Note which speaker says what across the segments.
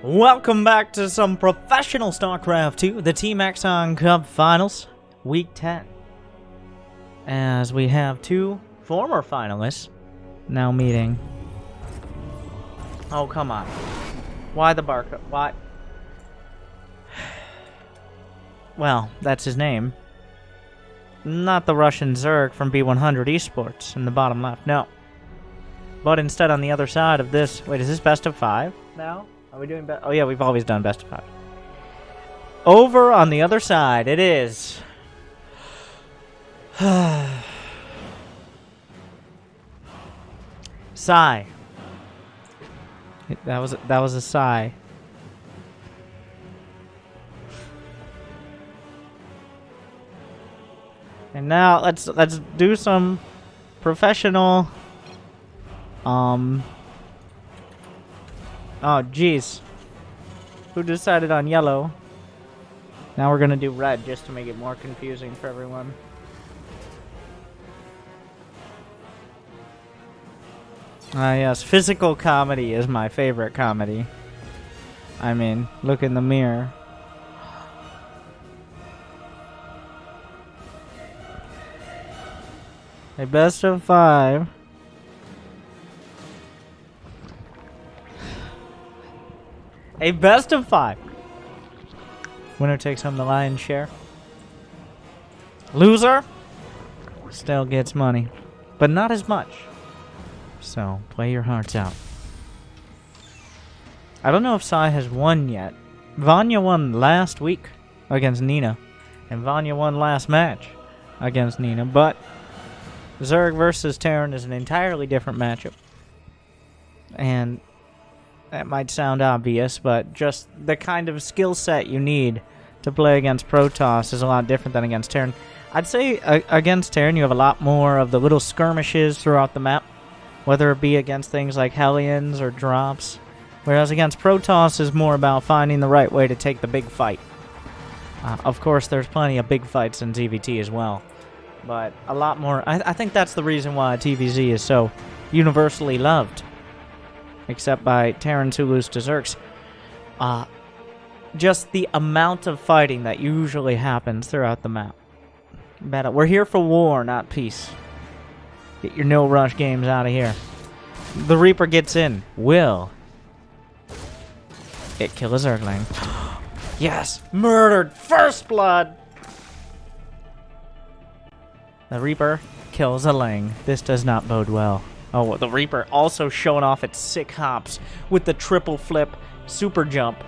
Speaker 1: Welcome back to some professional Starcraft 2, the Team Exon Cup Finals, Week 10. As we have two former finalists now meeting. Oh, come on. Why the barcode? Why? Well, that's his name. Not the Russian Zerg from B100 Esports in the bottom left, no. But instead on the other side of this... Wait, is this best of 5 now? Are we doing oh yeah, we've always done best of 5. Over on the other side, it is... Sigh. That was a sigh. And now let's do some professional oh geez. Who decided on yellow? Now we're gonna do red just to make it more confusing for everyone. Ah yes, physical comedy is my favorite comedy. I mean, look in the mirror. A best of 5. A best of 5. Winner takes home the lion's share. Loser still gets money, but not as much. So, play your hearts out. I don't know if Sai has won yet. Vanya won last week against Nina, and Vanya won last match against Nina, but Zerg versus Terran is an entirely different matchup. And that might sound obvious, but just the kind of skill set you need to play against Protoss is a lot different than against Terran. I'd say against Terran you have a lot more of the little skirmishes throughout the map, whether it be against things like Hellions or drops, whereas against Protoss is more about finding the right way to take the big fight. Of course, there's plenty of big fights in ZVT as well, but a lot more. I think that's the reason why TVZ is so universally loved, except by Terrans who lose to Zergs. Just the amount of fighting that usually happens throughout the map. We're here for war, not peace. Get your no-rush games out of here. The Reaper gets in. Will it kill a Zergling? Yes! Murdered! First blood! The Reaper kills a Ling. This does not bode well. Oh, the Reaper also showing off its sick hops with the triple flip super jump.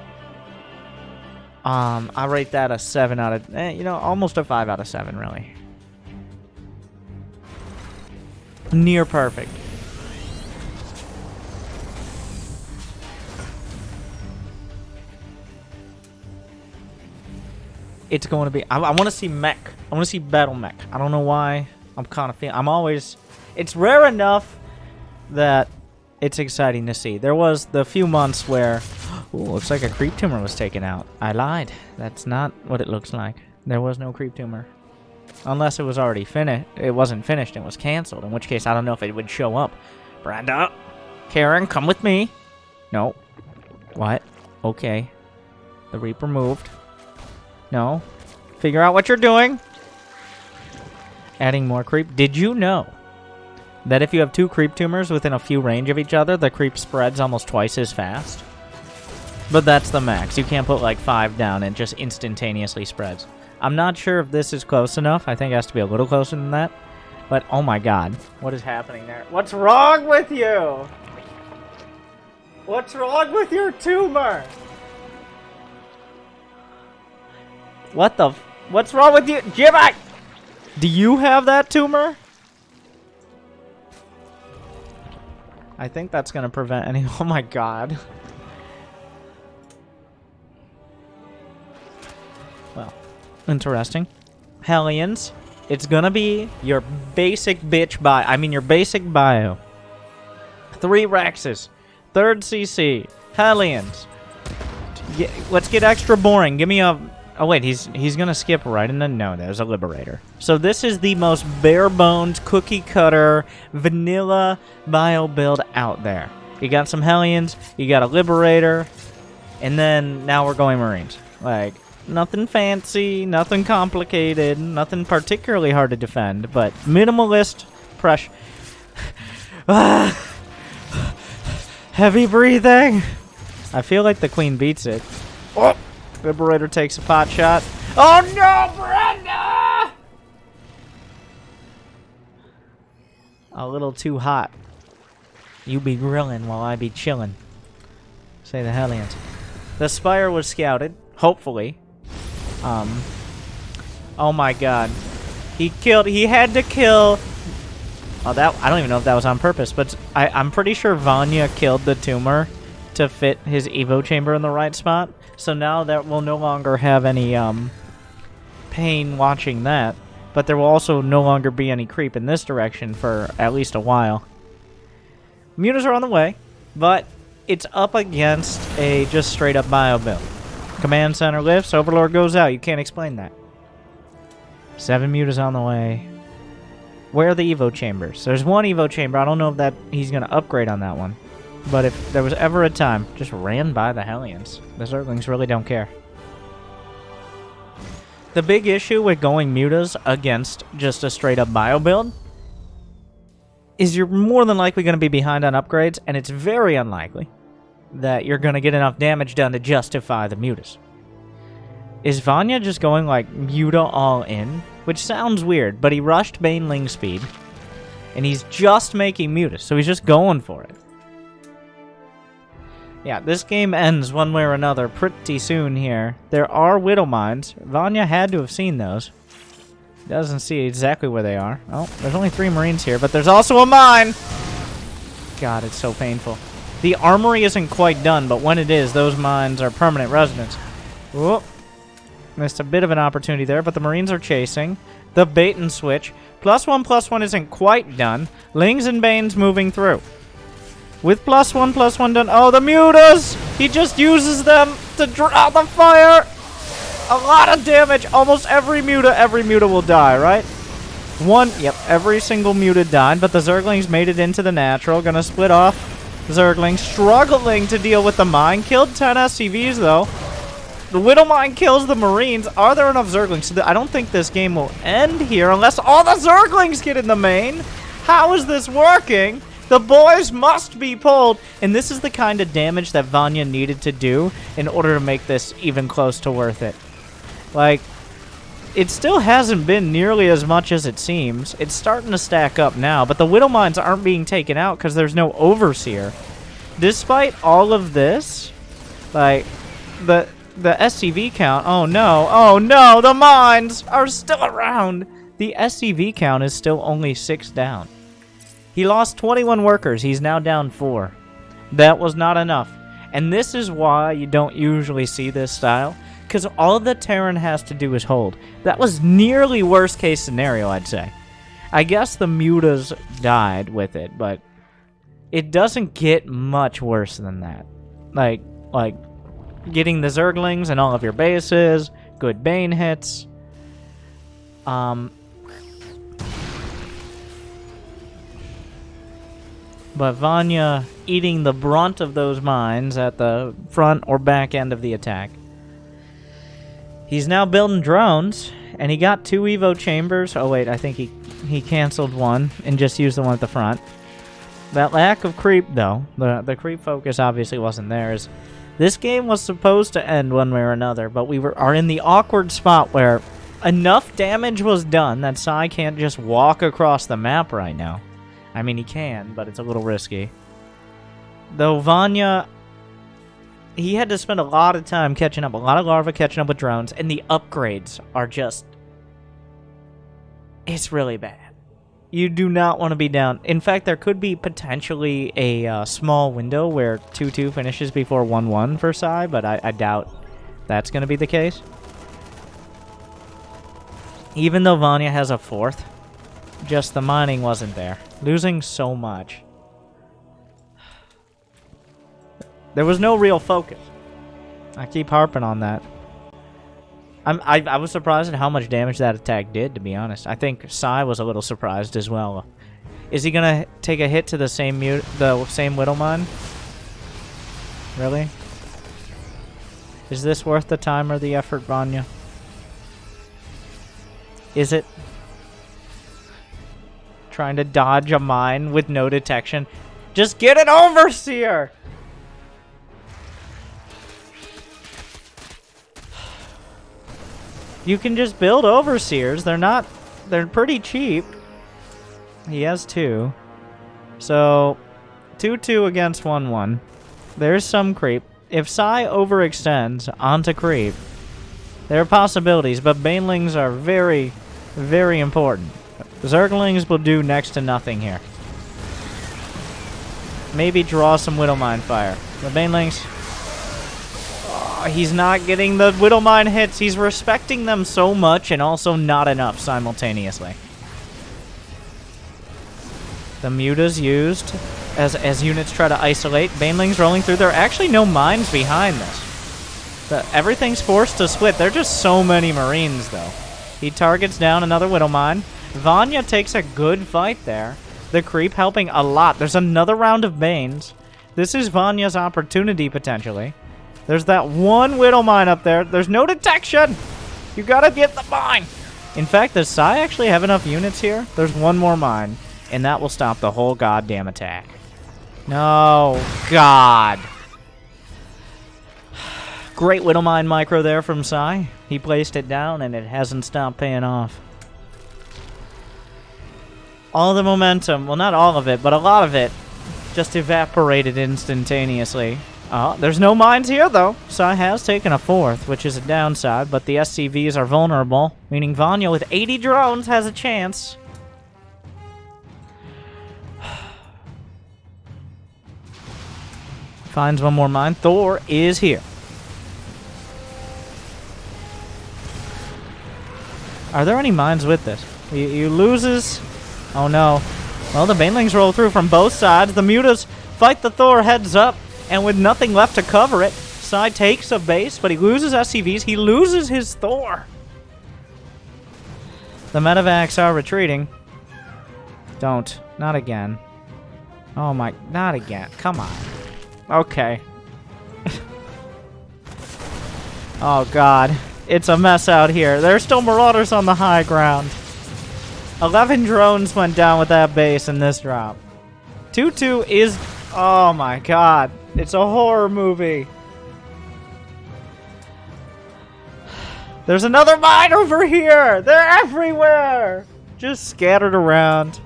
Speaker 1: I rate that a 7 out of... almost a 5 out of 7, really. Near perfect. It's going to be... I want to see mech. I want to see battle mech. I don't know why. I'm kind of feeling... I'm always... It's rare enough that it's exciting to see. There was the few months where... Ooh, looks like a creep tumor was taken out. I lied. That's not what it looks like. There was no creep tumor. Unless it was already finished. It wasn't finished and was canceled. In which case, I don't know if it would show up. Brenda! Karen, come with me! No. What? Okay. The Reaper moved. No. Figure out what you're doing! Adding more creep. Did you know that if you have 2 creep tumors within a few range of each other, the creep spreads almost twice as fast? But that's the max. You can't put like 5 down and it just instantaneously spreads. I'm not sure if this is close enough. I think it has to be a little closer than that. But oh my god. What is happening there? What's wrong with you? What's wrong with your tumor? What the what's wrong with you? Jimmy! Do you have that tumor? I think that's going to prevent any... Oh my god. Well, interesting. Hellions. It's going to be your basic bitch bio. I mean, your basic bio. 3 Rexes. 3rd CC. Hellions. Let's get extra boring. Give me a... Oh, wait, he's going to skip right in the... No, there's a Liberator. So this is the most bare-bones, cookie-cutter, vanilla bio build out there. You got some Hellions, you got a Liberator, And then now we're going Marines. Like, nothing fancy, nothing complicated, nothing particularly hard to defend, but minimalist pressure. Heavy breathing. I feel like the Queen beats it. Oh, Liberator takes a pot shot. Oh no, Brenda! A little too hot. You be grilling while I be chilling. Say the Hellions. The Spire was scouted, hopefully. Oh my god. He had to kill... Oh, I don't even know if that was on purpose, but I'm pretty sure Vanya killed the tumor to fit his Evo chamber in the right spot. So now that we'll no longer have any pain watching that. But there will also no longer be any creep in this direction for at least a while. Mutas are on the way, but it's up against a just straight up bio build. Command center lifts, Overlord goes out. You can't explain that. 7 mutas on the way. Where are the Evo chambers? There's one Evo chamber. I don't know if he's going to upgrade on that one. But if there was ever a time, just ran by the Hellions. The Zerglings really don't care. The big issue with going mutas against just a straight up bio build is you're more than likely going to be behind on upgrades, and it's very unlikely that you're going to get enough damage done to justify the mutas. Is Vanya just going like muta all in? Which sounds weird, but he rushed Baneling speed, and he's just making mutas, so he's just going for it. Yeah, this game ends one way or another pretty soon here. There are Widow Mines. Vanya had to have seen those. Doesn't see exactly where they are. Oh, there's only 3 Marines here, but there's also a mine! God, it's so painful. The armory isn't quite done, but when it is, those mines are permanent residents. Whoop. Missed a bit of an opportunity there, but the Marines are chasing. The bait and switch. +1/+1 isn't quite done. Lings and Banes moving through. With +1/+1 done. Oh, the mutas! He just uses them to draw the fire! A lot of damage. Almost every muta will die, right? Yep, every single muta died, but the Zerglings made it into the natural. Gonna split off. Zerglings struggling to deal with the mine. Killed 10 SCVs, though. The Widow Mine kills the Marines. Are there enough Zerglings? So I don't think this game will end here unless all the Zerglings get in the main. How is this working? The boys must be pulled. And this is the kind of damage that Vanya needed to do in order to make this even close to worth it. Like, it still hasn't been nearly as much as it seems. It's starting to stack up now, but the Widow Mines aren't being taken out because there's no Overseer. Despite all of this, like, the SCV count, oh no, the mines are still around. The SCV count is still only 6 down. He lost 21 workers. He's now down 4. That was not enough. And this is why you don't usually see this style, because all the Terran has to do is hold. That was nearly worst case scenario, I'd say. I guess the mutas died with it, but it doesn't get much worse than that. Like getting the Zerglings and all of your bases, good Bane hits. But Vanya eating the brunt of those mines at the front or back end of the attack. He's now building drones, and he got 2 Evo chambers. Oh wait, I think he canceled one and just used the one at the front. That lack of creep, though, the creep focus obviously wasn't theirs. This game was supposed to end one way or another, but we are in the awkward spot where enough damage was done that Sai can't just walk across the map right now. I mean, he can, but it's a little risky. Though Vanya, he had to spend a lot of time catching up, a lot of larvae catching up with drones, and the upgrades are just... It's really bad. You do not want to be down. In fact, there could be potentially a small window where 2-2 finishes before 1-1 for Sai, but I doubt that's going to be the case. Even though Vanya has a 4th, just the mining wasn't there. Losing so much. There was no real focus. I keep harping on that. I was surprised at how much damage that attack did, to be honest. I think Sai was a little surprised as well. Is he gonna take a hit to the same Widow Mine? Really? Is this worth the time or the effort, Vanya? Is it? Trying to dodge a mine with no detection. Just get an overseer! You can just build overseers. They're pretty cheap. He has 2. So, 2-2 against 1-1. There's some creep. If Sai overextends onto creep, there are possibilities, but banelings are very, very important. Zerglings will do next to nothing here. Maybe draw some Widowmine fire. The banelings... Oh, he's not getting the Widowmine hits. He's respecting them so much and also not enough simultaneously. The Muta's used as units try to isolate. Banelings rolling through. There are actually no mines behind this. Everything's forced to split. There are just so many Marines, though. He targets down another Widowmine. Vanya takes a good fight there. The creep helping a lot. There's another round of Banes. This is Vanya's opportunity, potentially. There's that one Widowmine up there. There's no detection. You gotta get the mine. In fact, does Sai actually have enough units here? There's one more mine, and that will stop the whole goddamn attack. No. God. Great Widowmine micro there from Sai. He placed it down, and it hasn't stopped paying off. All the momentum, well, not all of it, but a lot of it, just evaporated instantaneously. There's no mines here, though. Sai has taken a 4th, which is a downside, but the SCVs are vulnerable, meaning Vanya with 80 drones has a chance. Finds one more mine. Thor is here. Are there any mines with this? He loses... Oh no. Well, the banelings roll through from both sides. The Mutas fight the Thor heads up, and with nothing left to cover it, Sai takes a base, but he loses SCVs. He loses his Thor. The medevacs are retreating. Don't. Not again. Oh my... Not again. Come on. Okay. Oh god. It's a mess out here. There's still Marauders on the high ground. 11 drones went down with that base in this drop. 2-2 is... Oh my god. It's a horror movie. There's another mine over here! They're everywhere! Just scattered around.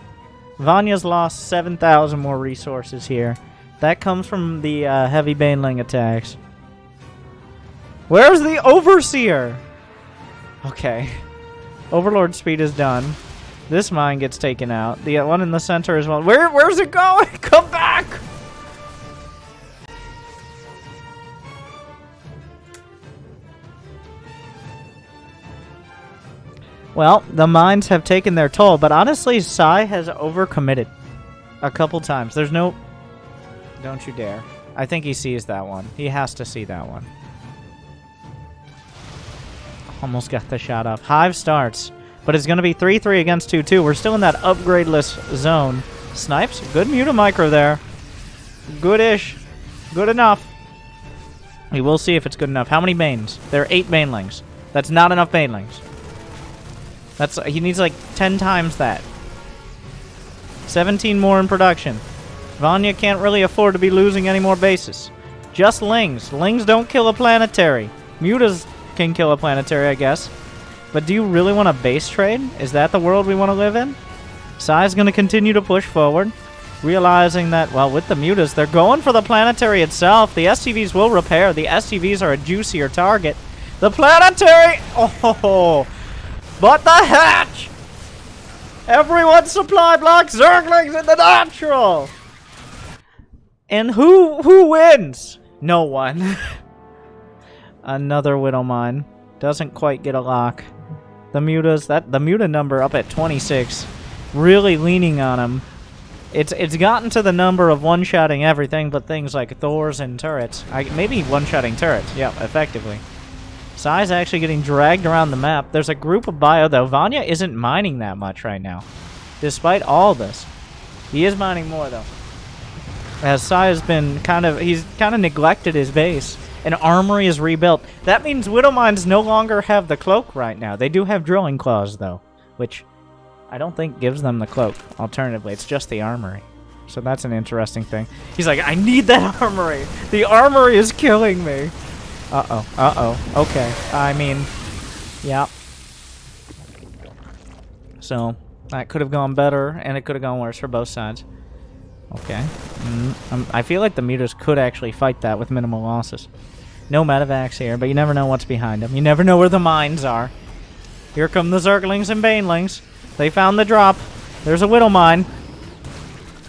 Speaker 1: Vanya's lost 7,000 more resources here. That comes from the heavy baneling attacks. Where's the Overseer? Okay. Overlord speed is done. This mine gets taken out. The one in the center as well. Where's it going? Come back! Well, the mines have taken their toll, but honestly, Sai has overcommitted a couple times. There's no... Don't you dare. I think he sees that one. He has to see that one. Almost got the shot off. Hive starts, but it's going to be 3-3 against 2-2. We're still in that upgradeless zone. Snipes, good Muta micro there. Good-ish. Good enough. We will see if it's good enough. How many Banes? There are 8 Banelings. That's not enough Banelings. He needs like 10 times that. 17 more in production. Vanya can't really afford to be losing any more bases. Just Lings. Lings don't kill a planetary. Mutas can kill a planetary, I guess. But do you really want a base trade? Is that the world we want to live in? Sai's going to continue to push forward, realizing that, well, with the Mutas, they're going for the planetary itself. The SCVs will repair. The SCVs are a juicier target. The planetary... Oh, but the hatch! Everyone's supply block Zerglings in the natural! And who wins? No one. Another Widowmine. Doesn't quite get a lock. The Mutas, the Muta number up at 26. Really leaning on him. It's gotten to the number of one-shotting everything but things like Thors and turrets. Maybe one-shotting turrets. Yeah, effectively. Sai's actually getting dragged around the map. There's a group of bio, though. Vanya isn't mining that much right now. Despite all this. He is mining more, though. As Sai has been he's kind of neglected his base. An armory is rebuilt. That means Widowmines no longer have the cloak right now. They do have drilling claws, though, which I don't think gives them the cloak. Alternatively, it's just the armory. So that's an interesting thing. He's like, I need that armory. The armory is killing me. Uh-oh. Uh-oh. Okay. I mean, yeah. So that could have gone better, and it could have gone worse for both sides. Okay. I feel like the mutas could actually fight that with minimal losses. No medevacs here, but you never know what's behind them. You never know where the mines are. Here come the Zerglings and Banelings. They found the drop. There's a Widow mine.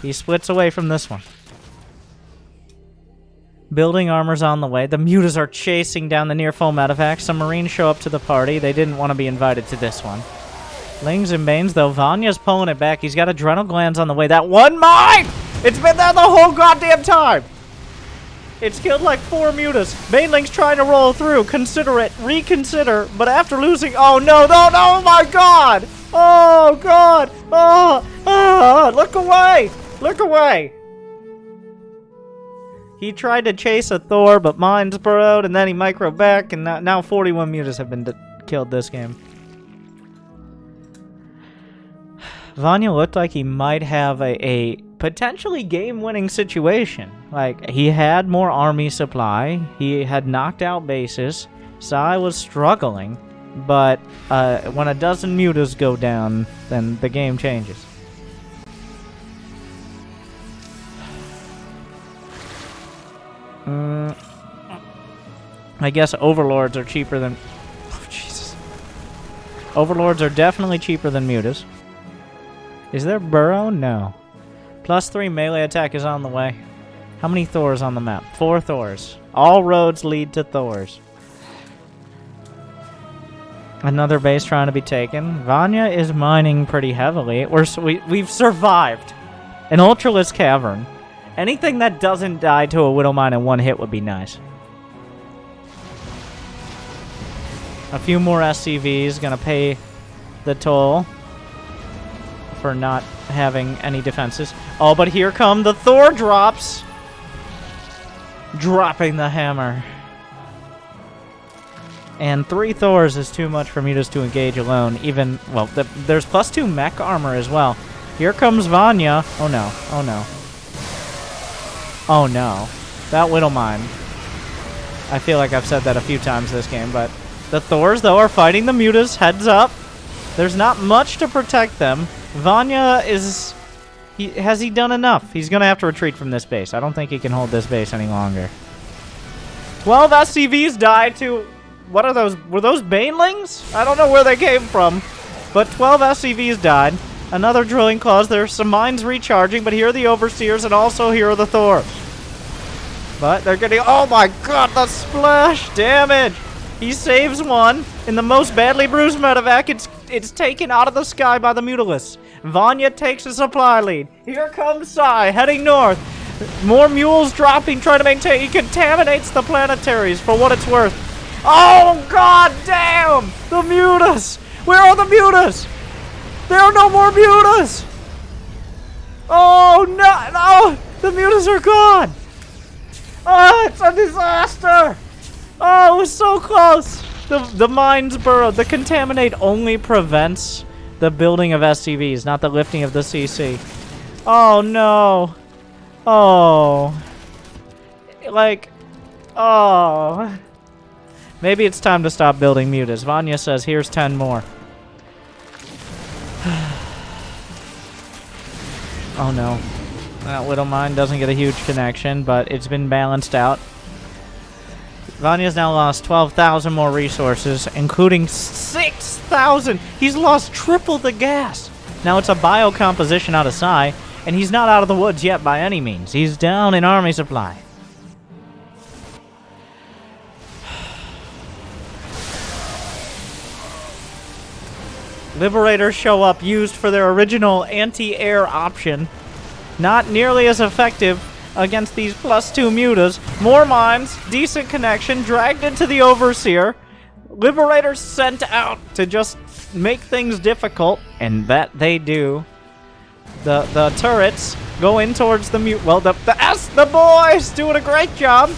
Speaker 1: He splits away from this one. Building armor's on the way. The mutas are chasing down the near full medevacs. Some Marines show up to the party. They didn't want to be invited to this one. Lings and Banes, though. Vanya's pulling it back. He's got adrenal glands on the way. That one mine! It's been there the whole goddamn time! It's killed like 4 mutas. Baneling's trying to roll through. Consider it. Reconsider. But after losing... Oh, no, no, no! Oh, my God! Oh, God! Oh! Look away! Look away! He tried to chase a Thor, but mines burrowed, and then he micro back, and now 41 mutas have been killed this game. Vanya looked like he might have a potentially game-winning situation. Like, he had more army supply, he had knocked out bases, Sai was struggling, but when a dozen mutas go down, then the game changes. I guess Overlords are cheaper than... Oh, Jesus. Overlords are definitely cheaper than mutas. Is there Burrow? No. +3 melee attack is on the way. How many Thors on the map? 4 Thors. All roads lead to Thors. Another base trying to be taken. Vanya is mining pretty heavily. We've survived an Ultralisk Cavern. Anything that doesn't die to a Widow Mine in one hit would be nice. A few more SCVs gonna pay the toll for not having any defenses. Oh, but here come the Thor drops. Dropping the hammer. And 3 Thors is too much for mutas to engage alone. Even, well, there's +2 mech armor as well. Here comes Vanya. Oh no, oh no. Oh no. That Widow Mine. I feel like I've said that a few times this game, but the Thors, though, are fighting the mutas. Heads up. There's not much to protect them. Vanya is... Has he done enough? He's going to have to retreat from this base. I don't think he can hold this base any longer. 12 SCVs died to... What are those? Were those Banelings? I don't know where they came from. But 12 SCVs died. Another drilling clause. There's some mines recharging, but here are the Overseers, and also here are the Thors. But they're getting... Oh my god, the splash damage! He saves one. In the most badly bruised medevac, it's taken out of the sky by the Mutalisks. Vanya takes a supply lead. Here comes Sai, heading north. More mules dropping, trying to maintain. He contaminates the planetaries for what it's worth. Oh, god damn! The mutas! Where are the mutas? There are no more mutas! Oh, no! No! The mutas are gone! Oh, it's a disaster! Oh, it was so close! The mines burrowed. The contaminate only prevents the building of SCVs, not the lifting of the CC. Oh, no. Oh. Like, oh. Maybe it's time to stop building mutas. Vanya says, here's 10 more. Oh, no. That Widow Mine doesn't get a huge connection, but it's been balanced out. Vanya's now lost 12,000 more resources, including 6,000. He's lost triple the gas. Now it's a biocomposition out of Sai, and he's not out of the woods yet by any means. He's down in army supply. Liberators show up, used for their original anti-air option. Not nearly as effective against these +2 mutas. More mines, decent connection, dragged into the Overseer. Liberators sent out to just make things difficult, and that they do. The turrets go in towards the mute. Well, the boys doing a great job.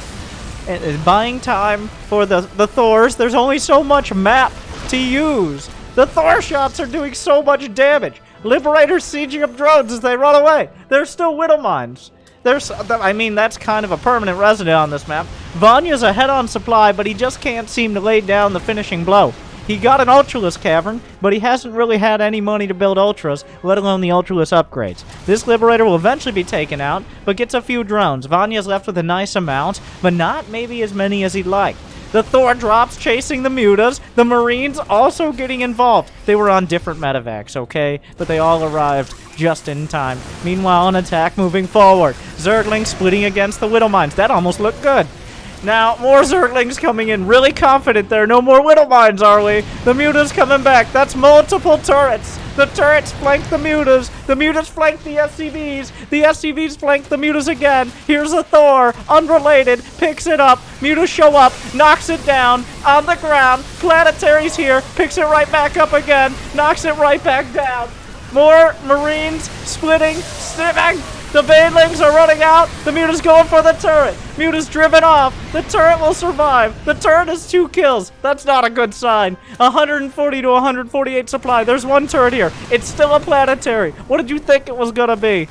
Speaker 1: Buying time for the Thors. There's only so much map to use. The Thor shots are doing so much damage. Liberators sieging up drones as they run away. There's still Widow Mines. I mean, that's kind of a permanent resident on this map. Vanya's ahead on supply, but he just can't seem to lay down the finishing blow. He got an Ultralisk cavern, but he hasn't really had any money to build Ultras, let alone the Ultralisk upgrades. This Liberator will eventually be taken out, but gets a few drones. Vanya's left with a nice amount, but not maybe as many as he'd like. The Thor drops chasing the Mutas, the Marines also getting involved. They were on different medevacs, okay? But they all arrived just in time. Meanwhile, an attack moving forward. Zerglings splitting against the Widow Mines. That almost looked good. Now, more Zerglings coming in. Really confident there. No more Widow Mines, are we? The Mutas coming back. That's multiple turrets. The turrets flank the Mutas. The Mutas flank the SCVs. The SCVs flank the Mutas again. Here's a Thor. Unrelated. Picks it up. Mutas show up. Knocks it down. On the ground. Planetary's here. Picks it right back up again. Knocks it right back down. More Marines splitting. Sniffing. The Banelings are running out. The Muta's going for the turret. Muta's driven off. The turret will survive. The turret has 2 kills. That's not a good sign. 140 to 148 supply. There's 1 turret here. It's still a planetary. What did you think it was gonna be?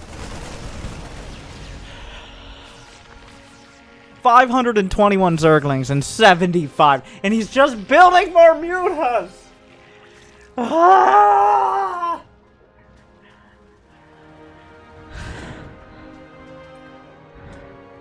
Speaker 1: 521 Zerglings and 75. And he's just building more Mutas. Ah!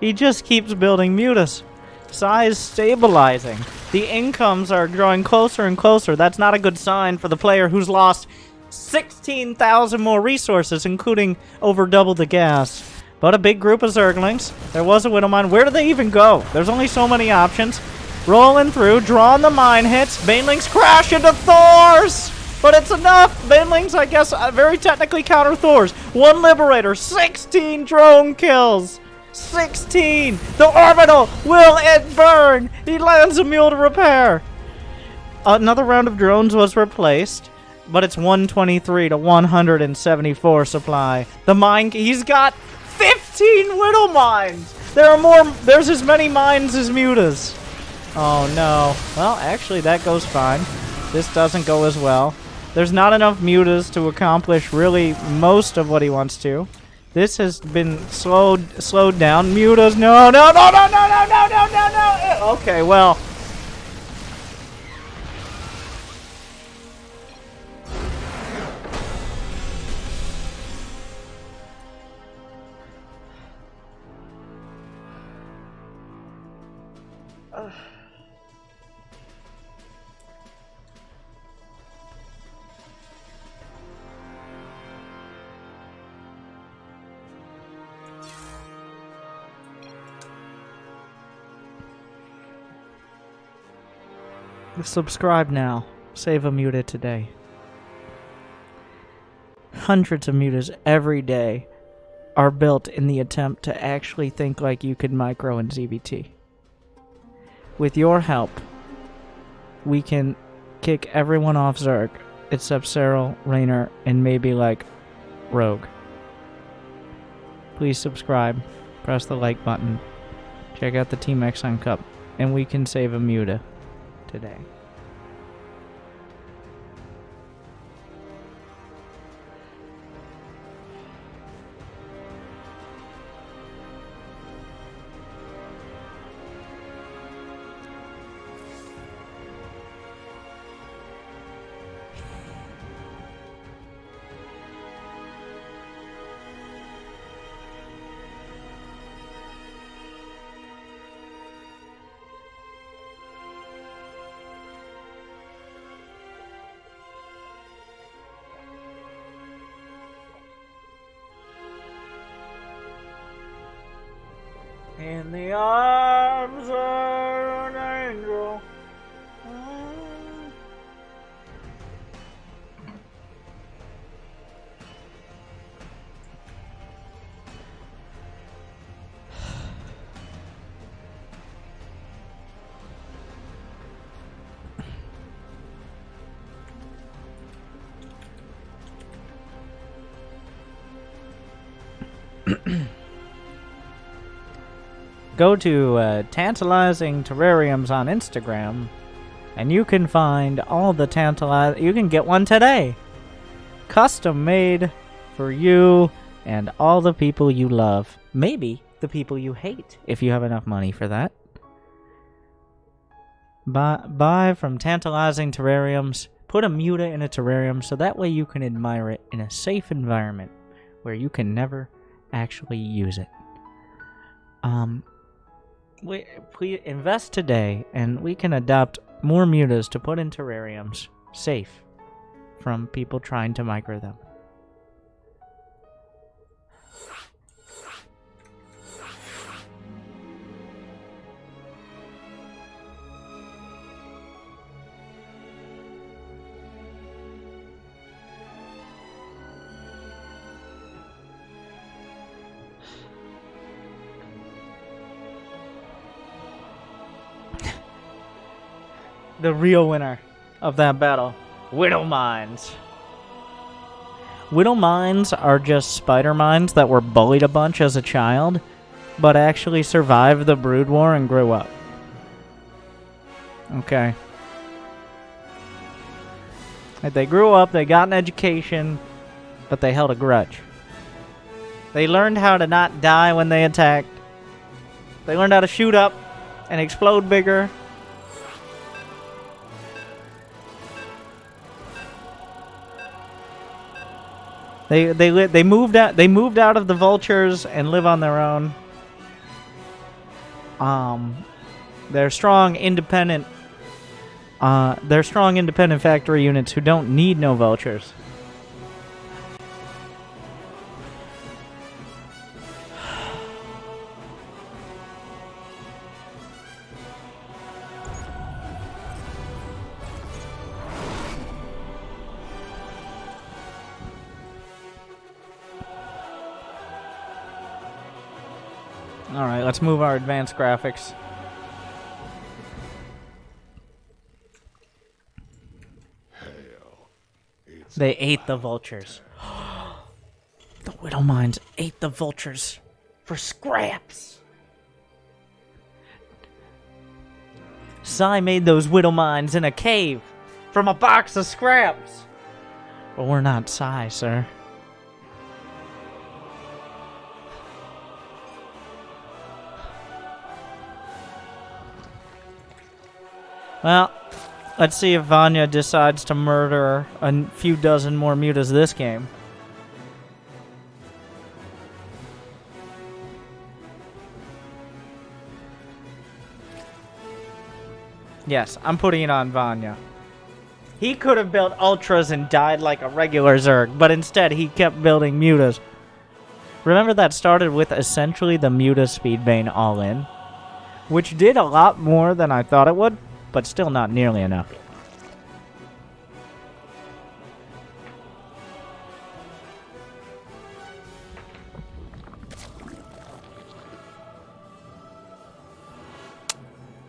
Speaker 1: He just keeps building Mutas. Size stabilizing. The incomes are growing closer and closer. That's not a good sign for the player who's lost 16,000 more resources, including over double the gas. But a big group of Zerglings. There was a Widow Mine. Where do they even go? There's only so many options. Rolling through, drawing the mine hits. Banelings crash into Thors! But it's enough! Banelings, I guess, very technically counter Thors. 1 Liberator, 16 drone kills! 16! The orbital! Will it burn? He lands a mule to repair! Another round of drones was replaced, but it's 123 to 174 supply. The mine... He's got 15 Widow Mines! There's as many mines as Mutas. Oh no. Well, actually that goes fine. This doesn't go as well. There's not enough Mutas to accomplish really most of what he wants to. This has been slowed down. Mutas, no. Okay, well. Subscribe now. Save a Muta today. Hundreds of Mutas every day are built in the attempt to actually think like you could micro in ZBT. With your help, we can kick everyone off Zerg except Cyril, Raynor, and maybe like Rogue. Please subscribe, press the like button, check out the Team Exon Cup, and we can save a Muta today. In the arms of an angel. go to Tantalizing Terrariums on Instagram, and you can find all the you can get one today. Custom made for you and all the people you love. Maybe the people you hate, if you have enough money for that. Buy from Tantalizing Terrariums. Put a Muta in a terrarium so that way you can admire it in a safe environment where you can never actually use it. Please invest today, and we can adopt more Mutas to put in terrariums, safe from people trying to micro them. The real winner of that battle, Widow Mines. Widow Mines are just spider mines that were bullied a bunch as a child, but actually survived the Brood War and grew up. Okay. They grew up, they got an education, but they held a grudge. They learned how to not die when they attacked. They learned how to shoot up and explode bigger. They moved out of the vultures and live on their own. They're strong independent factory units who don't need no vultures. Alright, let's move our advanced graphics. They ate the vultures. The Widow Mines ate the vultures for scraps. Sai made those Widow Mines in a cave from a box of scraps. But we're not Sai, sir. Well, let's see if Vanya decides to murder a few dozen more mutas this game. Yes, I'm putting it on Vanya. He could have built ultras and died like a regular Zerg, but instead he kept building mutas. Remember that started with essentially the muta speedbane all-in, which did a lot more than I thought it would. But still not nearly enough.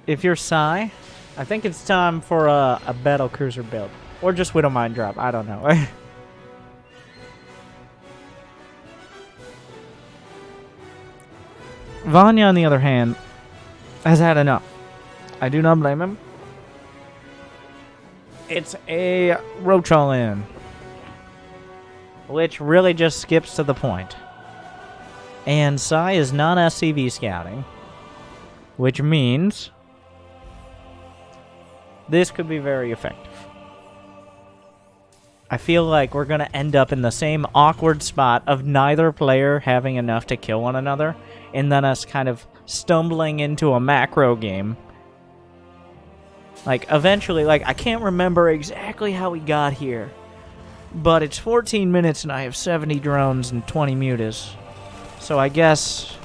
Speaker 1: If you're Sai, I think it's time for a battle cruiser build. Or just Widow Mine drop, I don't know. Vanya, on the other hand, has had enough. I do not blame him. It's a roach all-in, which really just skips to the point. And Sai is non-SCV scouting, which means this could be very effective. I feel like we're going to end up in the same awkward spot of neither player having enough to kill one another, and then us kind of stumbling into a macro game. Like, eventually, like, I can't remember exactly how we got here. But it's 14 minutes and I have 70 drones and 20 mutas. So I guess...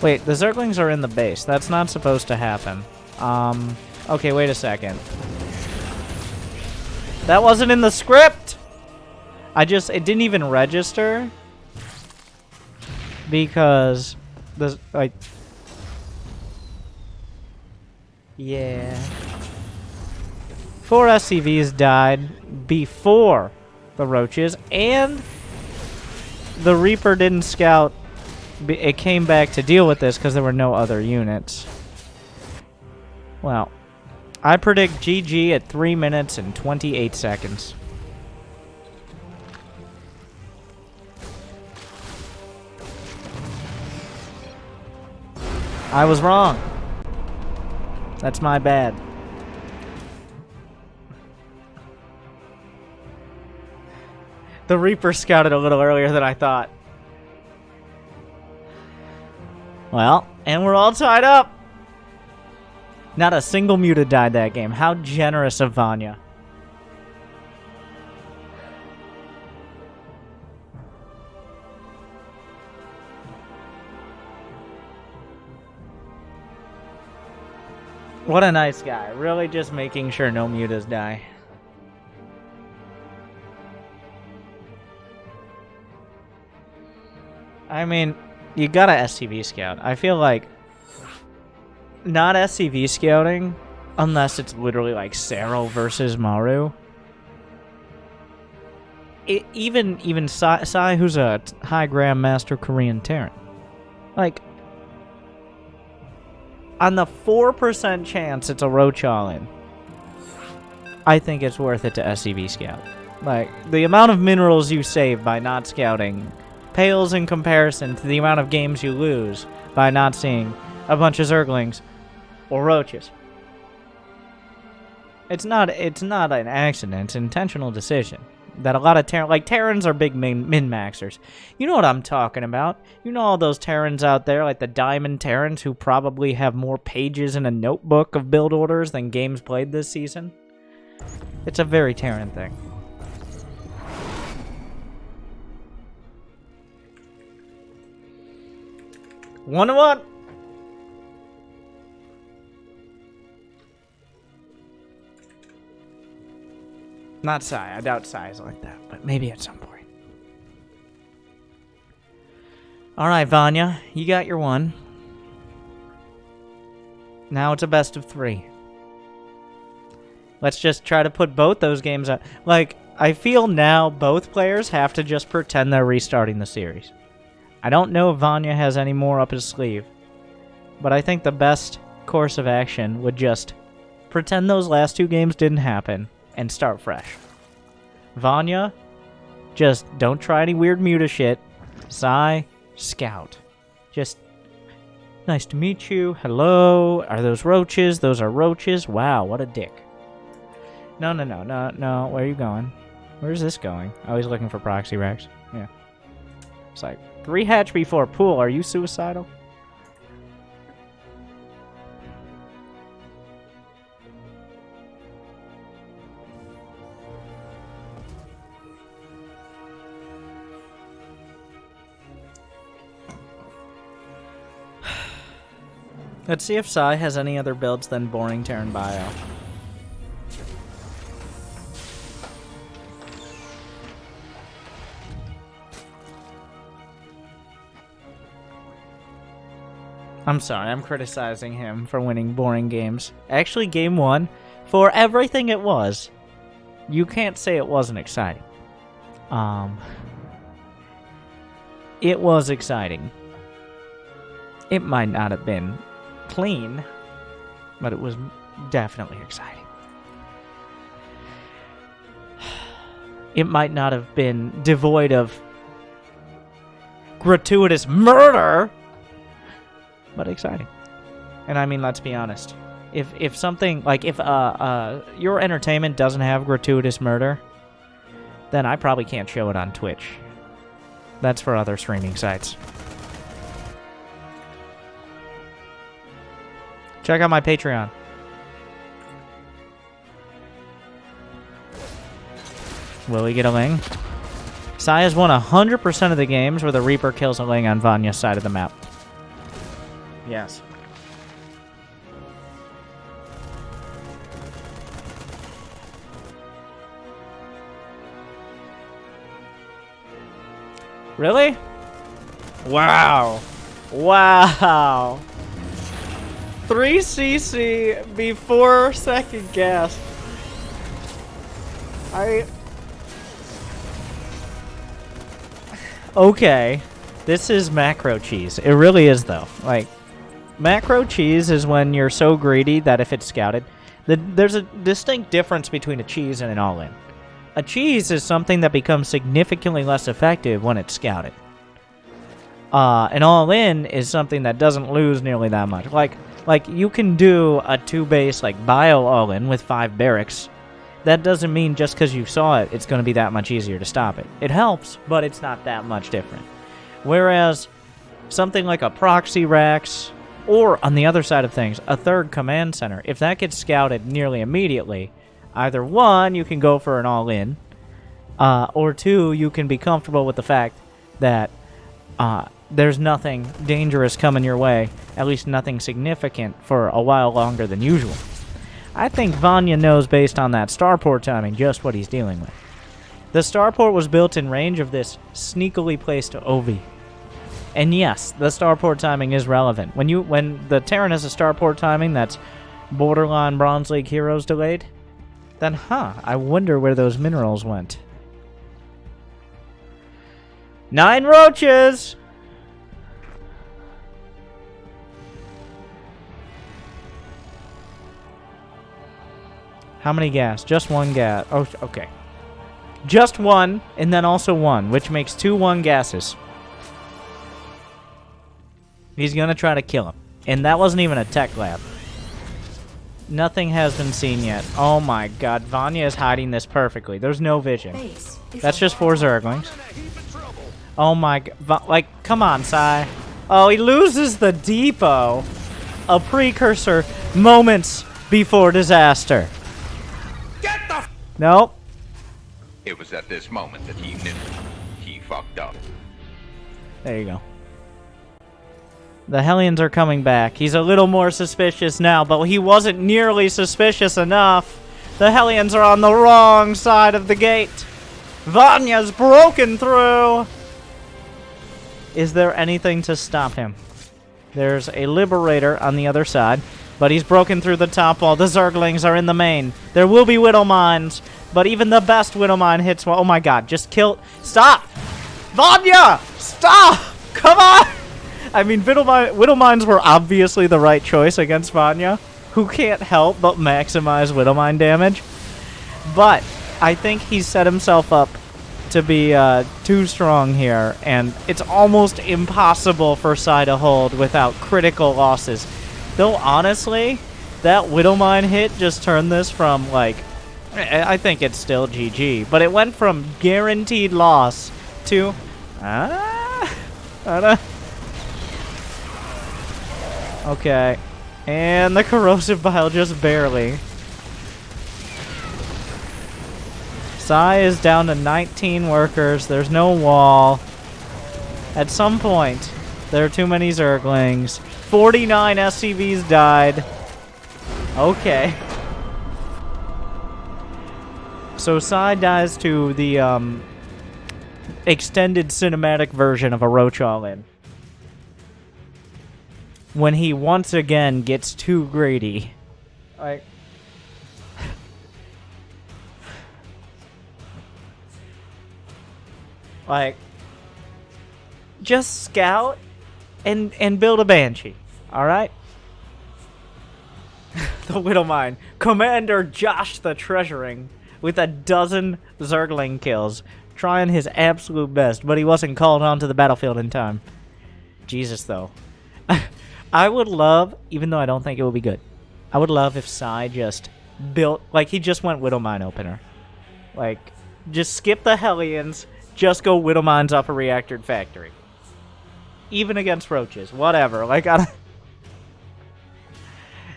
Speaker 1: Wait, the Zerglings are in the base. That's not supposed to happen. Okay, wait a second. That wasn't in the script! It didn't even register. Because the yeah, 4 SCVs died before the roaches, and the Reaper didn't scout. It came back to deal with this because there were no other units. Well, I predict GG at 3 minutes and 28 seconds. I was wrong. That's my bad. The Reaper scouted a little earlier than I thought. Well, and we're all tied up. Not a single Muta died that game. How generous of Vanya. What a nice guy. Really just making sure no Mutas die. I mean, you gotta SCV scout. I feel like not SCV scouting, unless it's literally like Sero versus Maru. Even Sai, who's a high Grandmaster Korean Terran. Like, on the 4% chance it's a roach all-in, I think it's worth it to SCV scout. Like, the amount of minerals you save by not scouting pales in comparison to the amount of games you lose by not seeing a bunch of Zerglings or roaches. It's not an accident, it's an intentional decision. That a lot of Terrans are big min-maxers. You know what I'm talking about. You know all those Terrans out there, like the Diamond Terrans, who probably have more pages in a notebook of build orders than games played this season? It's a very Terran thing. One-to-one! Not Sai. I doubt Sai is like that, but maybe at some point. Alright, Vanya. You got your one. Now it's a best of 3. Let's just try to put both those games out. Like, I feel now both players have to just pretend they're restarting the series. I don't know if Vanya has any more up his sleeve, but I think the best course of action would just pretend those last 2 games didn't happen and start fresh. Vanya, just don't try any weird Muta shit. Sai, scout. Just, nice to meet you. Hello. Are those roaches? Those are roaches. Wow, what a dick. No. Where are you going? Where's this going? Oh, he's looking for proxy racks. Yeah. It's like, 3 hatch before pool. Are you suicidal? Let's see if Sai has any other builds than boring Terran bio. I'm sorry, I'm criticizing him for winning boring games. Actually, game 1, for everything it was, you can't say it wasn't exciting. It was exciting. It might not have been clean, but it was definitely exciting. It might not have been devoid of gratuitous murder, but exciting. And I mean, let's be honest. If something, like, if your entertainment doesn't have gratuitous murder, then I probably can't show it on Twitch. That's for other streaming sites. Check out my Patreon. Will we get a Ling? Sai has won 100% of the games where the Reaper kills a Ling on Vanya's side of the map. Yes. Really? Wow. Wow. 3 CC before second gas. Okay, this is macro cheese. It really is, though. Like, macro cheese is when you're so greedy that if it's scouted... There's a distinct difference between a cheese and an all-in. A cheese is something that becomes significantly less effective when it's scouted. An all-in is something that doesn't lose nearly that much. Like you can do a 2-base, like, bio all-in with 5 barracks. That doesn't mean just because you saw it, it's going to be that much easier to stop it. It helps, but it's not that much different. Whereas, something like a proxy Rax... Or, on the other side of things, a third command center. If that gets scouted nearly immediately, either 1, you can go for an all-in, or 2, you can be comfortable with the fact that there's nothing dangerous coming your way, at least nothing significant, for a while longer than usual. I think Vanya knows, based on that starport timing, just what he's dealing with. The starport was built in range of this sneakily placed OV. And yes, the starport timing is relevant. When the Terran has a starport timing that's borderline Bronze League heroes delayed, then I wonder where those minerals went. 9 roaches! How many gas? Just 1 gas. Oh, okay. Just 1, and then also 1, which makes 2 1 gases. He's going to try to kill him. And that wasn't even a tech lab. Nothing has been seen yet. Oh my god, Vanya is hiding this perfectly. There's no vision. That's just 4 Zerglings. Oh my god. Like, come on, Sai. Oh, he loses the depot. A precursor moments before disaster.
Speaker 2: Get the
Speaker 1: Nope.
Speaker 2: It was at this moment that he knew he fucked up.
Speaker 1: There you go. The Hellions are coming back. He's a little more suspicious now, but he wasn't nearly suspicious enough. The Hellions are on the wrong side of the gate. Vanya's broken through. Is there anything to stop him? There's a Liberator on the other side, but he's broken through the top wall. The Zerglings are in the main. There will be Widow Mines, but even the best Widow Mine hits well. Oh my god, just kill. Stop! Vanya! Stop! Come on! I mean, Widow Mines were obviously the right choice against Vanya, who can't help but maximize Widow Mine damage. But I think he set himself up to be too strong here, and it's almost impossible for Sai to hold without critical losses. Though, honestly, that Widow Mine hit just turned this from, like, I think it's still GG, but it went from guaranteed loss to, I don't know. Okay, and the corrosive bile just barely. Sai is down to 19 workers. There's no wall. At some point, there are too many Zerglings. 49 SCVs died. Okay. So Sai dies to the extended cinematic version of a Roach All-In. When he once again gets too greedy. Like, just scout and build a Banshee, alright? The Widow Mine. Commander Josh the Treasuring with a dozen Zergling kills, trying his absolute best, but he wasn't called onto the battlefield in time. Jesus, though. I would love, even though I don't think it would be good, I would love if Sai just built, like, he just went Widow Mine opener. Like, just skip the Hellions, just go Widow Mines off a reactored factory. Even against roaches, whatever. Like,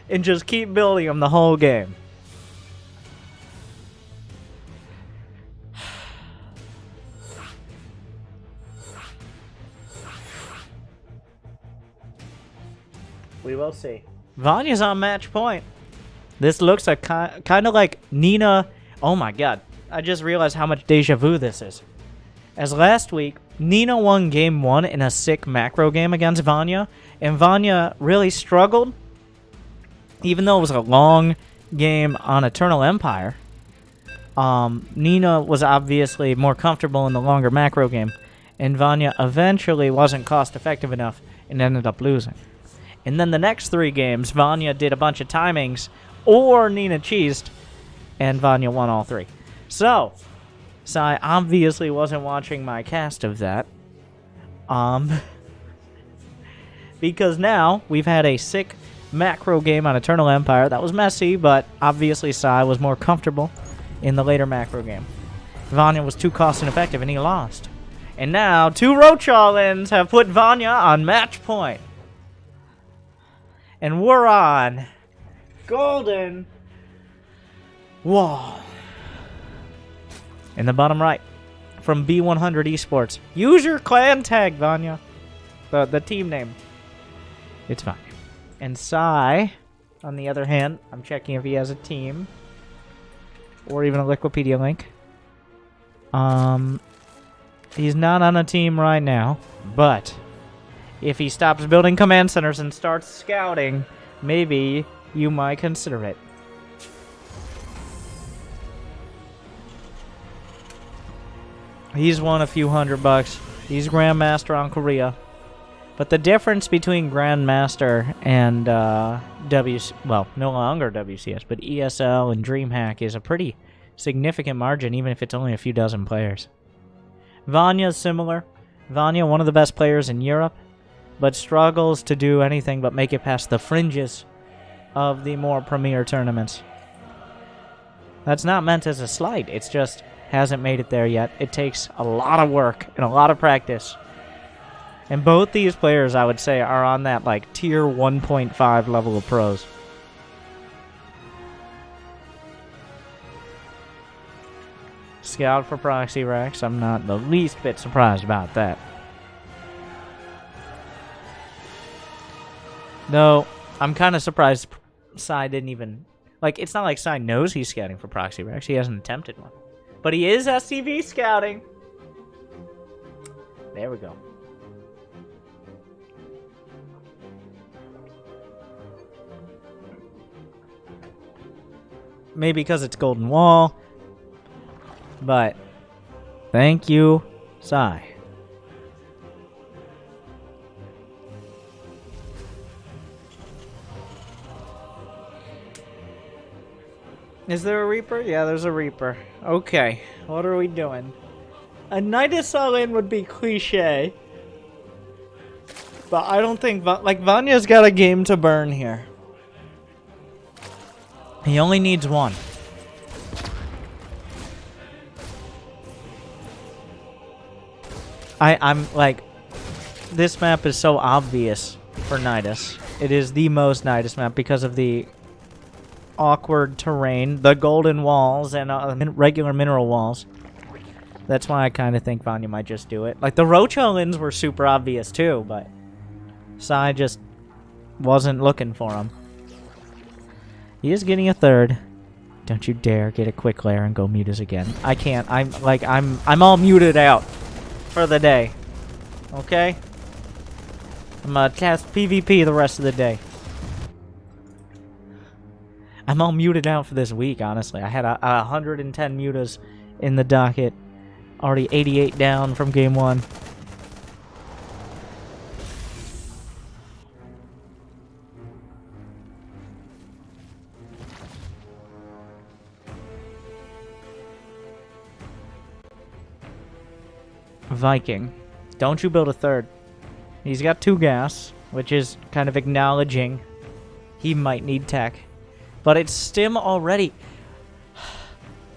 Speaker 1: and just keep building them the whole game. We will see. Vanya's on match point. This looks like kind of like Nina. Oh my god. I just realized how much deja vu this is. As last week, Nina won game 1 in a sick macro game against Vanya, and Vanya really struggled. Even though it was a long game on Eternal Empire, Nina was obviously more comfortable in the longer macro game, And Vanya eventually wasn't cost effective enough and ended up losing. And then the next 3 games, Vanya did a bunch of timings, or Nina cheesed, and Vanya won all 3. So, Sai obviously wasn't watching my cast of that. Because now we've had a sick macro game on Eternal Empire. That was messy, but obviously Sai was more comfortable in the later macro game. Vanya was too cost ineffective and he lost. And now 2 Rochallins have put Vanya on match point. And we're on Golden Wall. In the bottom right, from B100 Esports. Use your clan tag, Vanya. The team name. It's Vanya. And Sai, on the other hand, I'm checking if he has a team. Or even a Wikipedia link. He's not on a team right now. But if he stops building command centers and starts scouting, maybe you might consider it. He's won a few $100. He's Grandmaster on Korea. But the difference between Grandmaster and well, no longer WCS, but ESL and DreamHack is a pretty significant margin, even if it's only a few dozen players. Vanya's similar. Vanya, one of the best players in Europe, but struggles to do anything but make it past the fringes of the more premier tournaments. That's not meant as a slight. It's just hasn't made it there yet. It takes a lot of work and a lot of practice. And both these players, I would say, are on that like tier 1.5 level of pros. Scout for Proxy Rex. I'm not the least bit surprised about that. No, I'm kind of surprised Sai didn't even... Like, it's not like Sai knows he's scouting for Proxy Rex. He hasn't attempted one. But he is SCV scouting. There we go. Maybe because it's Golden Wall. But thank you, Sai. Is there a Reaper? Yeah, there's a Reaper. Okay, what are we doing? A Nidus all-in would be cliche. But I don't think... Like, Vanya's got a game to burn here. He only needs 1. I'm like... This map is so obvious for Nidus. It is the most Nidus map because of the awkward terrain, the golden walls, and regular mineral walls. That's why I kind of think Vanya might just do it. Like, the Rochallins were super obvious too, but Sai just wasn't looking for them. He is getting a 3rd. Don't you dare get a quick lair and go mute us again. I can't. I'm all muted out for the day. Okay? I'm gonna cast PvP the rest of the day. I'm all muted out for this week, honestly. I had 110 mutas in the docket. Already 88 down from game 1. Viking. Don't you build a 3rd. He's got 2 gas, which is kind of acknowledging he might need tech. But it's Stim already.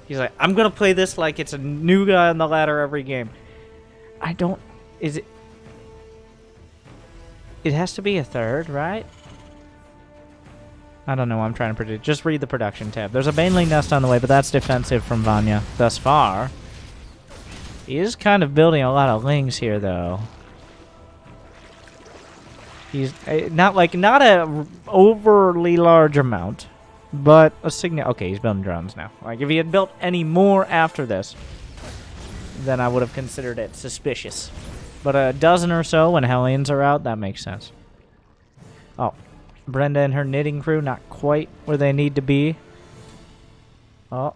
Speaker 1: He's like, I'm going to play this like it's a new guy on the ladder every game. I don't... Is it... It has to be a 3rd, right? I don't know. I'm trying to predict. Just read the production tab. There's a Baneling Nest on the way, but that's defensive from Vanya thus far. He is kind of building a lot of lings here, though. He's not a overly large amount, but a significant. Okay, he's building drones now. Like, if he had built any more after this, then I would have considered it suspicious. But a dozen or so when Hellions are out, that makes sense. Oh, Brenda and her knitting crew not quite where they need to be. Oh.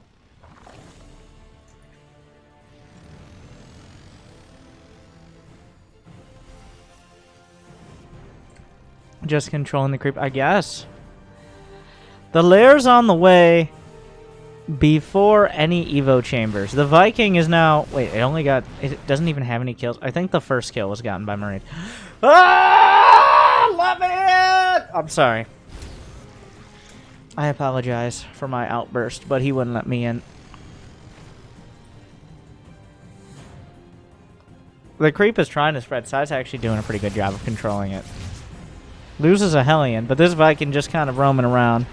Speaker 1: Just controlling the creep, I guess. The Lair's on the way before any Evo chambers. The Viking is now... Wait, it doesn't even have any kills. I think the first kill was gotten by Marine. Ah! Love it! I'm sorry. I apologize for my outburst, but he wouldn't let me in. The creep is trying to spread. Sai's actually doing a pretty good job of controlling it. Loses a Hellion, but this Viking just kind of roaming around.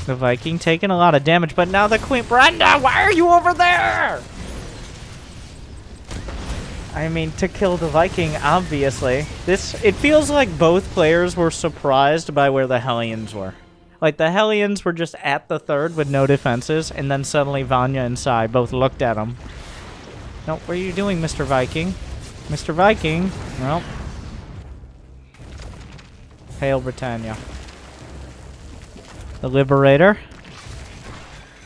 Speaker 1: The Viking taking a lot of damage, but now the Queen... Brenda, why are you over there? I mean, to kill the Viking, obviously. It feels like both players were surprised by where the Hellions were. Like, the Hellions were just at the third with no defenses, and then suddenly Vanya and Sai both looked at him. No, what are you doing, Mr. Viking? Mr. Viking? Well. Hail Britannia. The Liberator.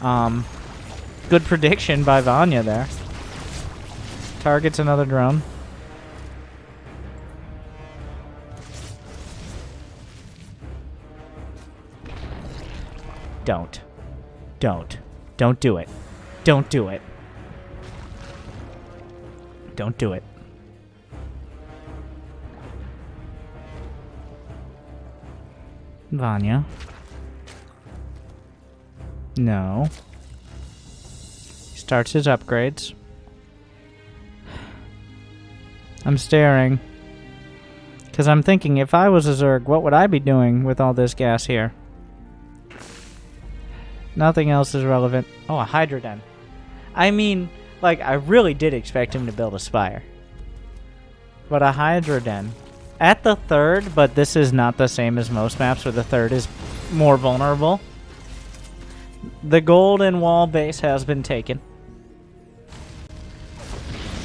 Speaker 1: Good prediction by Vanya there. Targets another drone. Don't. Don't. Don't do it. Don't do it. Don't do it. Vanya. No. He starts his upgrades. I'm staring. Because I'm thinking, if I was a Zerg, what would I be doing with all this gas here? Nothing else is relevant. Oh, a Hydra Den. I mean, like, I really did expect him to build a Spire. But a Hydra Den. At the third, but this is not the same as most maps where the third is more vulnerable. The golden wall base has been taken.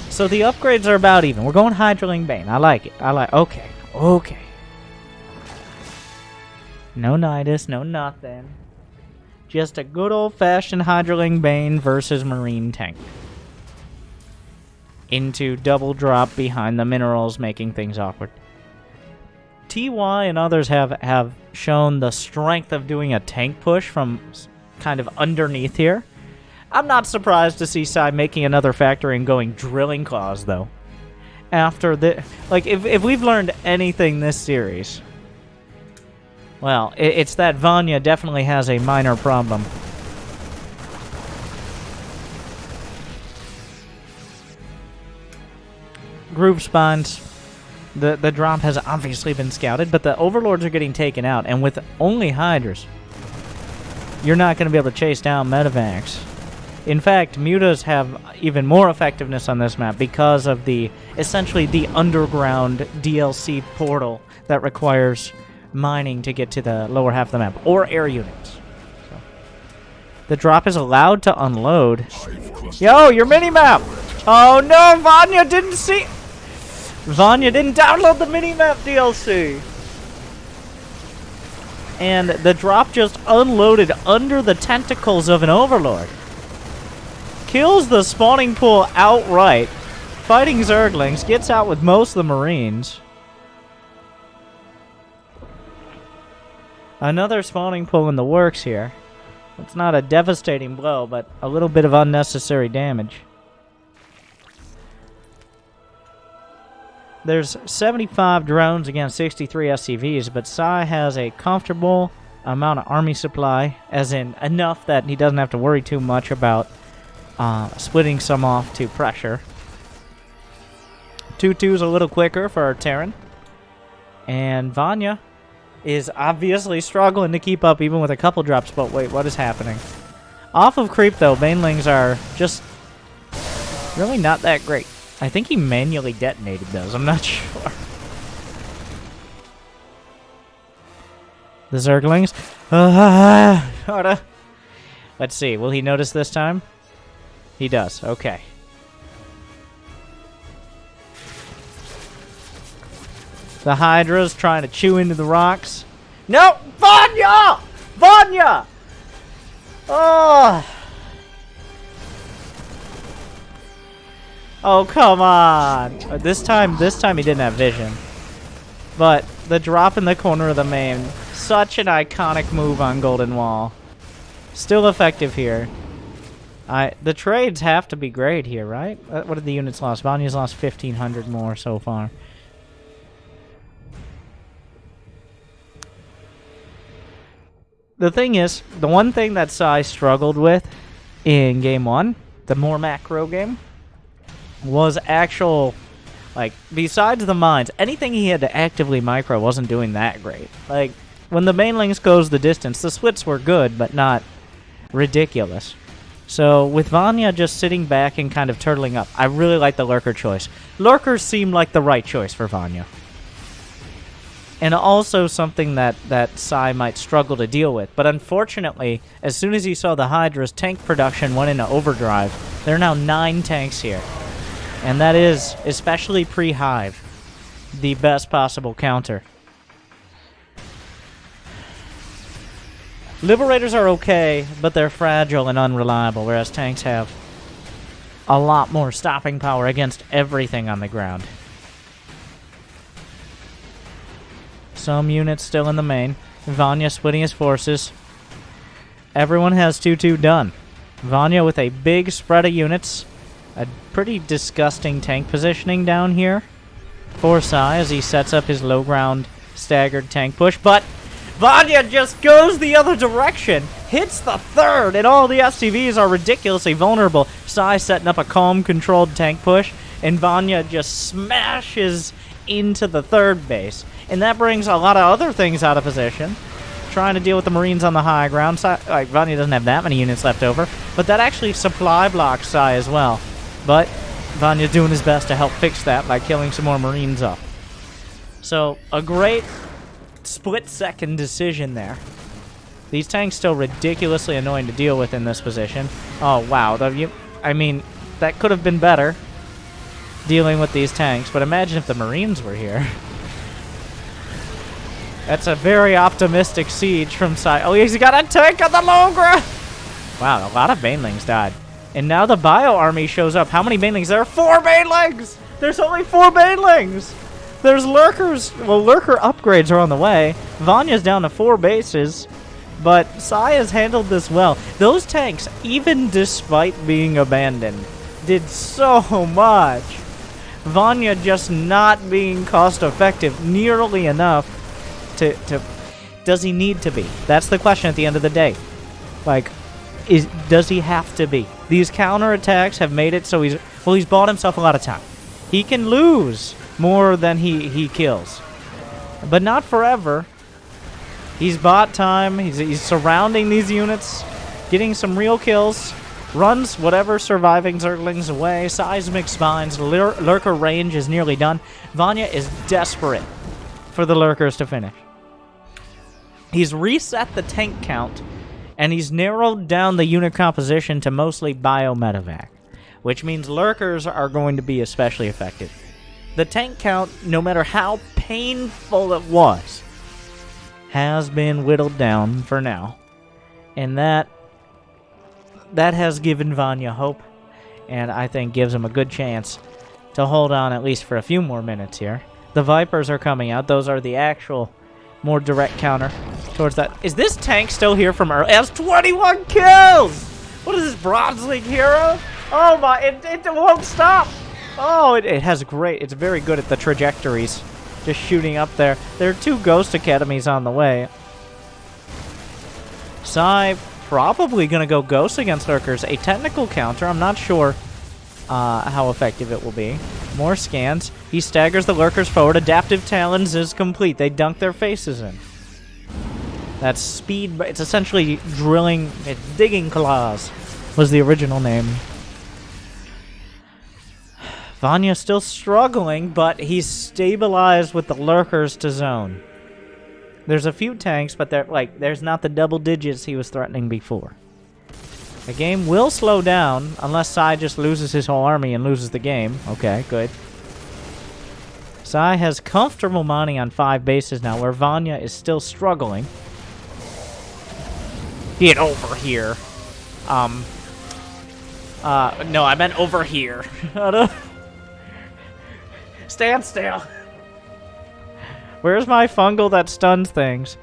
Speaker 1: So the upgrades are about even. We're going Hydraling Bane. I like it. Okay. Okay. No Nidus, no nothing. Just a good old-fashioned Hydraling Bane versus Marine tank. Into double drop behind the minerals, making things awkward. TY and others have shown the strength of doing a tank push from kind of underneath here. I'm not surprised to see Sai making another factory and going Drilling Claws, though. After the... Like, if we've learned anything this series... Well, it's that Vanya definitely has a minor problem. Groove spawns. The drop has obviously been scouted, but the Overlords are getting taken out, and with only Hydras, you're not going to be able to chase down Medivacs. In fact, Mutas have even more effectiveness on this map because of essentially the underground DLC portal that requires mining to get to the lower half of the map, or air units. So, the drop is allowed to unload. Yo, your minimap! Oh no, Vanya didn't see... Vanya didn't download the minimap DLC! And the drop just unloaded under the tentacles of an Overlord. Kills the spawning pool outright. Fighting Zerglings, gets out with most of the Marines. Another spawning pool in the works here. It's not a devastating blow, but a little bit of unnecessary damage. There's 75 drones against 63 SCVs, but Sai has a comfortable amount of army supply, as in enough that he doesn't have to worry too much about splitting some off to pressure. 2-2's a little quicker for our Terran. And Vanya is obviously struggling to keep up even with a couple drops, but wait, what is happening? Off of creep, though, Banelings are just really not that great. I think he manually detonated those, I'm not sure. The Zerglings. Let's see, will he notice this time? He does, okay. The Hydra's trying to chew into the rocks. No! Vanya! Vanya! Oh! Oh, come on. This time he didn't have vision. But the drop in the corner of the main, such an iconic move on Golden Wall. Still effective here. The trades have to be great here, right? What did the units lost? Vanya's lost 1,500 more so far. The thing is, the one thing that Sai struggled with in game 1, the more macro game, was actual, like, besides the mines, anything he had to actively micro wasn't doing that great. Like, when the mainlings goes the distance, the splits were good, but not ridiculous. So, with Vanya just sitting back and kind of turtling up, I really like the Lurker choice. Lurkers seem like the right choice for Vanya. And also something that Sai might struggle to deal with. But unfortunately, as soon as he saw the Hydra's tank production went into overdrive, there are now 9 tanks here. And that is, especially pre-Hive, the best possible counter. Liberators are okay, but they're fragile and unreliable, whereas tanks have a lot more stopping power against everything on the ground. Some units still in the main. Vanya splitting his forces. Everyone has 2-2 done. Vanya with a big spread of units. A pretty disgusting tank positioning down here for Sai as he sets up his low ground staggered tank push. But Vanya just goes the other direction. Hits the third, and all the SCVs are ridiculously vulnerable. Sai setting up a calm, controlled tank push, and Vanya just smashes into the third base. And that brings a lot of other things out of position. Trying to deal with the Marines on the high ground. Like, Vanya doesn't have that many units left over. But that actually supply blocks Sai as well. But Vanya's doing his best to help fix that by killing some more Marines up. So, a great split-second decision there. These tanks still ridiculously annoying to deal with in this position. Oh, wow. I mean, that could have been better, dealing with these tanks. But imagine if the Marines were here. That's a very optimistic siege from Sai. Oh, he's got a tank on the low ground! Wow, a lot of banelings died. And now the bio army shows up. How many banelings? There are 4 banelings! There's only 4 banelings! There's lurkers. Well, lurker upgrades are on the way. Vanya's down to 4 bases. But Sai has handled this well. Those tanks, even despite being abandoned, did so much. Vanya just not being cost effective nearly enough to does he need to be? That's the question at the end of the day. Like, does he have to be? These counterattacks have made it so he's bought himself a lot of time. He can lose more than he kills. But not forever. He's bought time. He's surrounding these units, getting some real kills. Runs whatever surviving Zerglings away. Seismic spines. Lurker range is nearly done. Vanya is desperate for the lurkers to finish. He's reset the tank count, and he's narrowed down the unit composition to mostly bio-medevac, which means lurkers are going to be especially effective. The tank count, no matter how painful it was, has been whittled down for now, and that has given Vanya hope, and I think gives him a good chance to hold on at least for a few more minutes here. The Vipers are coming out. Those are the actual more direct counter towards that. Is this tank still here from early? It has 21 kills! What is this, Bronze League hero? Oh my, it won't stop! Oh, it has great, it's very good at the trajectories. Just shooting up there. There are 2 Ghost Academies on the way. Sai probably going to go Ghost against Lurkers. A technical counter, I'm not sure how effective it will be. More scans. He staggers the Lurkers forward. Adaptive Talons is complete. They dunk their faces in. That's speed. It's essentially drilling. It's digging claws was the original name. Vanya's still struggling, but he's stabilized with the Lurkers to zone. There's a few tanks, but there's not the double digits he was threatening before. The game will slow down unless Sai just loses his whole army and loses the game. Okay, good. Sai has comfortable money on 5 bases now, where Vanya is still struggling. Get over here. No, I meant over here. Stand still. Where's my fungal that stuns things?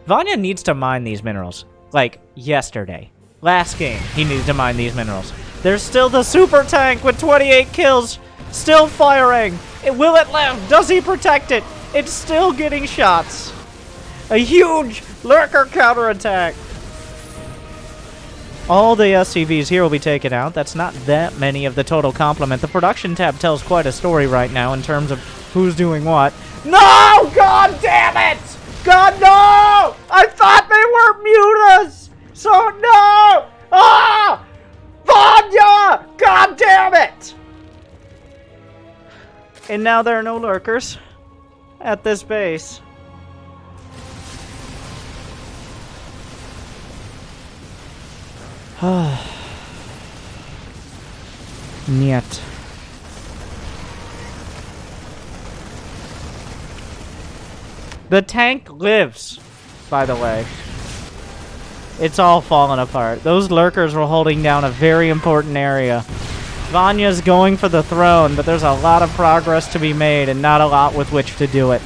Speaker 1: Vanya needs to mine these minerals. Like, yesterday. Last game, he needed to mine these minerals. There's still the super tank with 28 kills. Still firing. Will it live? Does he protect it? It's still getting shots. A huge lurker counterattack. All the SCVs here will be taken out. That's not that many of the total complement. The production tab tells quite a story right now in terms of who's doing what. No! God damn it! God, no! I thought they were mutas! So, no! Ah! Vanya! God damn it! And now there are no lurkers at this base. Niet. The tank lives, by the way. It's all falling apart. Those lurkers were holding down a very important area. Vanya's going for the throne, but there's a lot of progress to be made and not a lot with which to do it.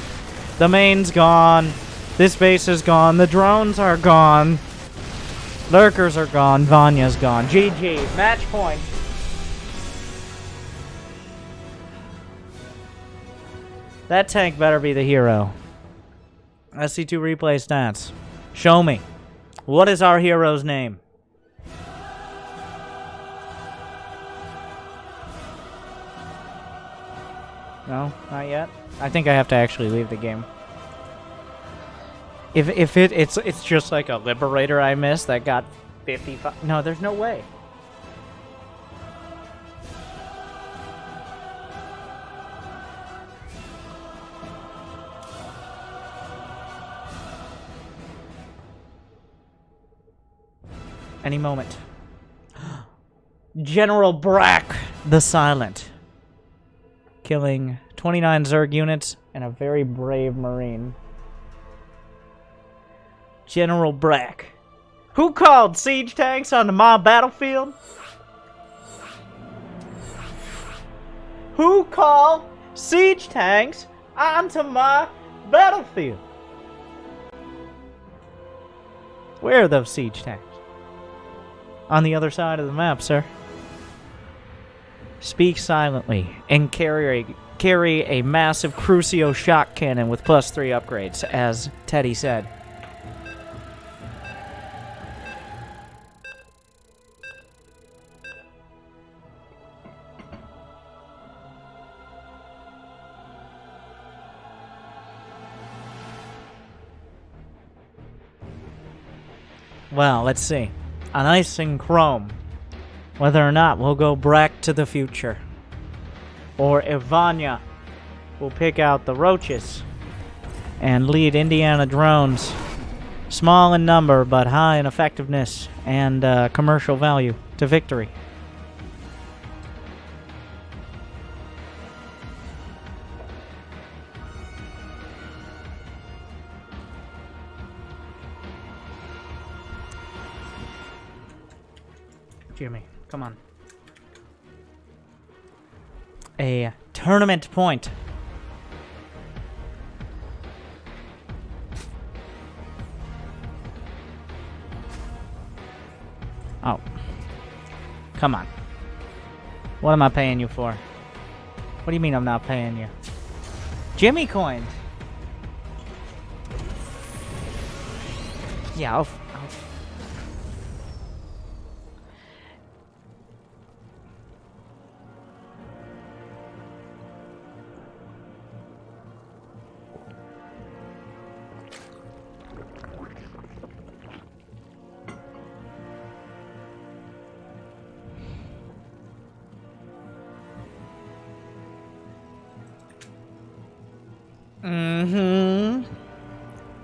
Speaker 1: The main's gone. This base is gone. The drones are gone. Lurkers are gone. Vanya's gone. GG. Match point. That tank better be the hero. SC2 replay stats. Show me. What is our hero's name? No, not yet. I think I have to actually leave the game. If it's just like a Liberator I missed that got 55. No, there's no way. Any moment. General Brack the Silent. Killing 29 Zerg units and a very brave Marine. General Brack. Who called siege tanks onto my battlefield? Who called siege tanks onto my battlefield? Where are those siege tanks? On the other side of the map, sir. Speak silently and carry a massive Crucio shock cannon with +3 upgrades, as Teddy said. Well, let's see. On ice and chrome. Whether or not we'll go back to the future. Or if Vanya will pick out the roaches and lead Indiana drones. Small in number, but high in effectiveness and commercial value to victory. Jimmy, come on. A tournament point. Oh. Come on. What am I paying you for? What do you mean I'm not paying you? Jimmy coins. Yeah, I'll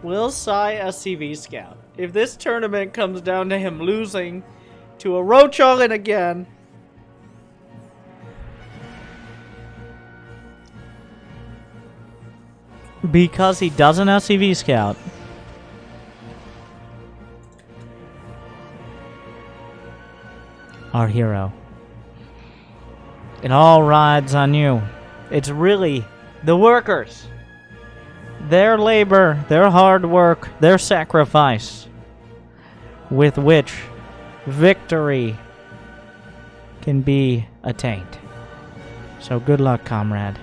Speaker 1: Will Sai SCV Scout. If this tournament comes down to him losing to a Roach All-In again. Because he doesn't SCV Scout. Our hero. It all rides on you. It's really The workers. Their labor, their hard work, their sacrifice, with which victory can be attained. So good luck, comrade.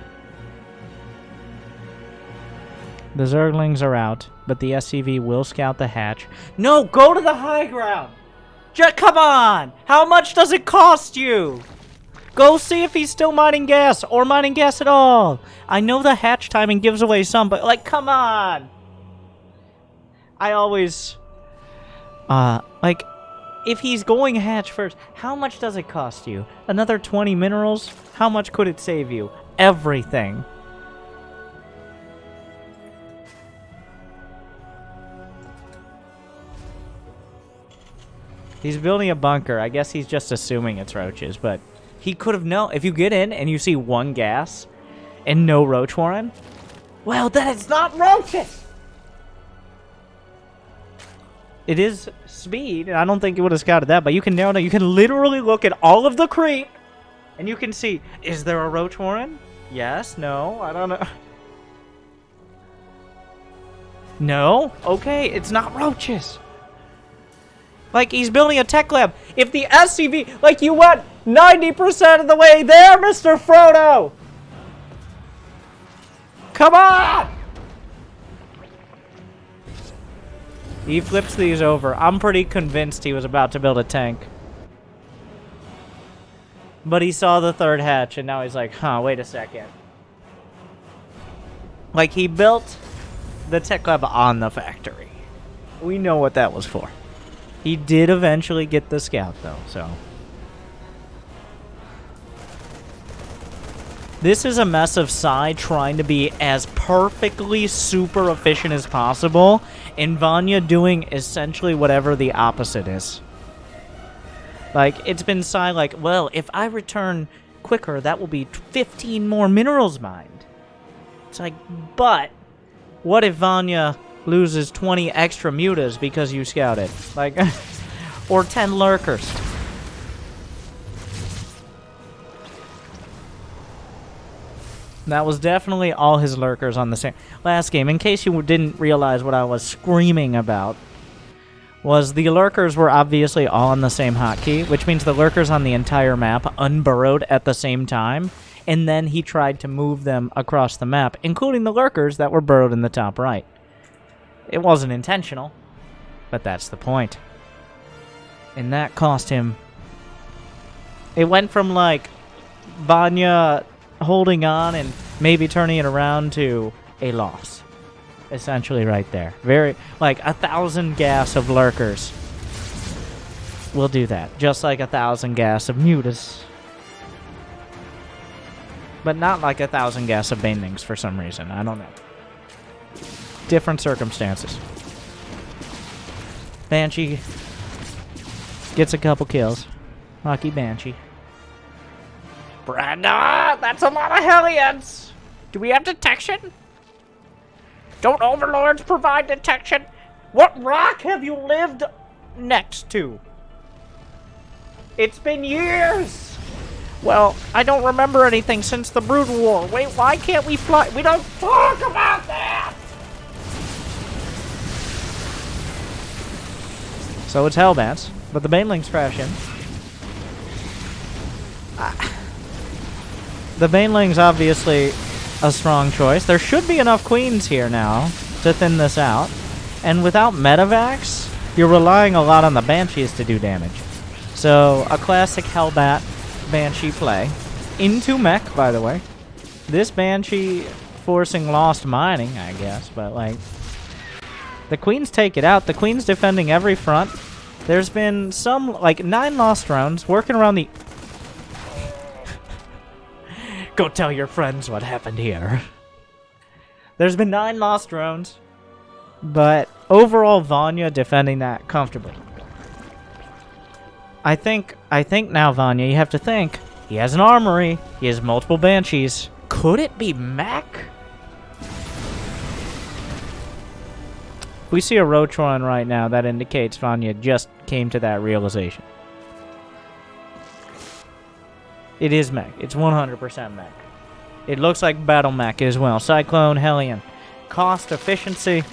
Speaker 1: The Zerglings are out, but the SCV will scout the hatch. No, go to the high ground! Come on! How much does it cost you? Go see if he's still mining gas, or mining gas at all. I know the hatch timing gives away some, but, like, come on! I always... like, if he's going hatch first, how much does it cost you? Another 20 minerals? How much could it save you? Everything. He's building a bunker. I guess he's just assuming it's roaches, but he could have known. If you get in and you see one gas and no roach warren, well, then it's not roaches! It is speed, and I don't think he would have scouted that, but you can now know. You can literally look at all of the creep, and you can see, is there a roach warren? Yes, no, I don't know. No? Okay, it's not roaches. Like, he's building a tech lab. If the SCV... Like, you went 90% of the way there, Mr. Frodo! Come on! He flips these over. I'm pretty convinced he was about to build a tank. But he saw the third hatch, and now he's like, huh, wait a second. Like, he built the tech lab on the factory. We know what that was for. He did eventually get the scout, though, so... This is a mess of Psy trying to be as perfectly super efficient as possible, and Vanya doing essentially whatever the opposite is. Like, it's been Psy like, well, if I return quicker, that will be 15 more minerals mined. It's like, but what if Vanya loses 20 extra mutas because you scouted? Like, or 10 lurkers. That was definitely all his lurkers on the same last game. In case you didn't realize what I was screaming about, was the lurkers were obviously all on the same hotkey, which means the lurkers on the entire map unburrowed at the same time, and then he tried to move them across the map, including the lurkers that were burrowed in the top right. It wasn't intentional, but that's the point. And that cost him... It went from, like, Vanya holding on and maybe turning it around to a loss. Essentially right there. Very, like, 1,000 gas of lurkers will do that. Just like 1,000 gas of mutas. But not like 1,000 gas of banelings for some reason. I don't know. Different circumstances. Banshee gets a couple kills. Lucky Banshee. Brenda, that's a lot of Hellions. Do we have detection? Don't overlords provide detection? What rock have you lived next to? It's been years. Well, I don't remember anything since the Brood War. Wait, why can't we fly? We don't talk about that! So it's Hellbats, but the Banelings crash in. The Banelings obviously a strong choice. There should be enough queens here now to thin this out. And without Metavacs, you're relying a lot on the Banshees to do damage. So, a classic Hellbat Banshee play. Into mech, by the way. This Banshee forcing lost mining, I guess, but like... The queens take it out. The queen's defending every front. There's been some, like, 9 lost rounds working around the... Go tell your friends what happened here. There's been 9 lost rounds, but overall Vanya defending that comfortably. I think now, Vanya, you have to think. He has an armory. He has multiple Banshees. Could it be mech? If we see a roach run right now, that indicates Vanya just came to that realization. It is mech. It's 100% mech. It looks like battle mech as well. Cyclone, Hellion. Cost, efficiency.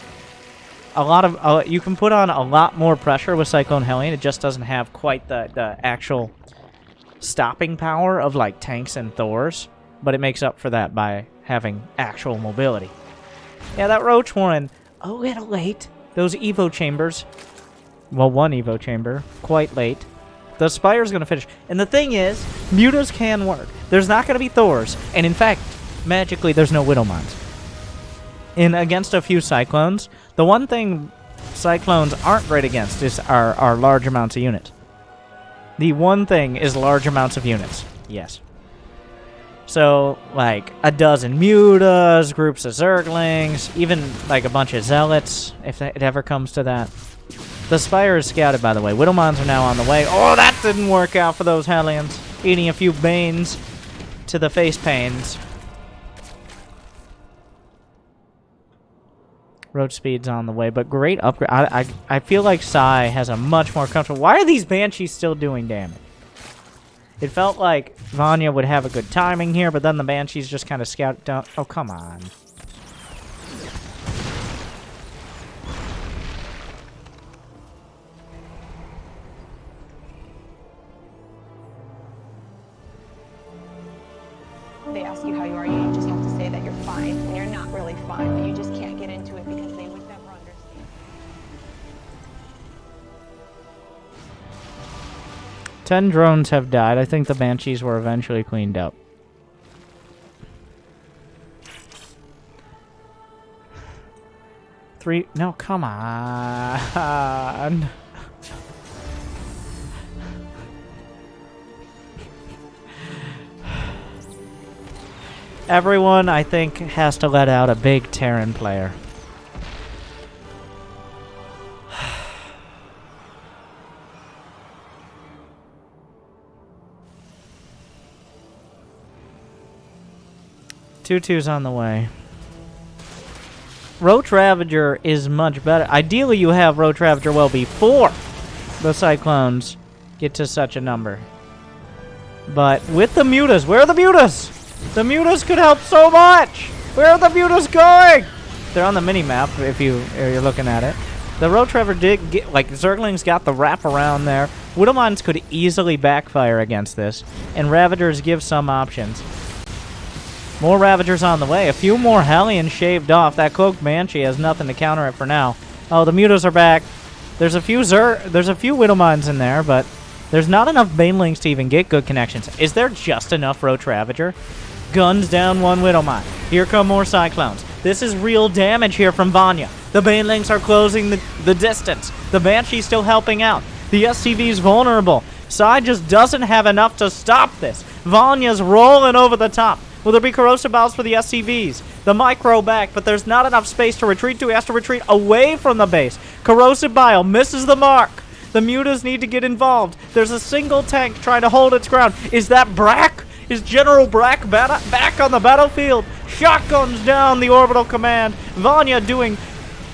Speaker 1: A lot of you can put on a lot more pressure with Cyclone Hellion. It just doesn't have quite the actual stopping power of like tanks and Thors, but it makes up for that by having actual mobility. Yeah, that Roach Warren, a little late. Those Evo chambers, well, one Evo chamber, quite late. The Spire's gonna finish, and the thing is, mutas can work. There's not gonna be Thors, and in fact, magically, there's no Widowmines. Against a few Cyclones, the one thing Cyclones aren't great against is our large amounts of units. The one thing is large amounts of units. Yes. So, like, a dozen mutas, groups of Zerglings, even, like, a bunch of Zealots, if it ever comes to that. The Spire is scouted, by the way. Widowmines are now on the way. Oh, that didn't work out for those Hellions. Eating a few Banes to the face pains. Roach speed's on the way, but great upgrade. I feel like Sai has a much more comfortable... Why are these Banshees still doing damage? It felt like Vanya would have a good timing here, but then the Banshees just kind of scout down. Oh, come on.
Speaker 3: They ask you how you are, you just have to say that you're fine when you're not really fine, but you just can't get into it because they would never understand.
Speaker 1: 10 drones have died. I think the Banshees were eventually cleaned up. Three... No, come on. Everyone, I think, has to let out a big Terran player. Tutu's on the way. Roach Ravager is much better. Ideally, you have Roach Ravager well before the Cyclones get to such a number. But with the mutas, where are the mutas? The mutas could help so much! Where are the mutas going? They're on the mini-map, if you're looking at it. The Roach Ravager did get, like, Zerglings got the wrap around there. Widowmines could easily backfire against this, and Ravagers give some options. More Ravagers on the way. A few more Hellions shaved off. That Cloaked Banshee has nothing to counter it for now. Oh, the mutas are back. There's a few Widowmines in there, but there's not enough Banelings to even get good connections. Is there just enough Roach Ravager? Guns down one Widowmine. Here come more Cyclones. This is real damage here from Vanya. The Banelings are closing the distance. The Banshee's still helping out. The SCV's vulnerable. Sai just doesn't have enough to stop this. Vanya's rolling over the top. Will there be corrosive biles for the SCVs? The micro back, but there's not enough space to retreat to. He has to retreat away from the base. Corrosive bile misses the mark. The mutas need to get involved. There's a single tank trying to hold its ground. Is that Brack? Is General Brack back on the battlefield? Shotguns down the orbital command. Vanya doing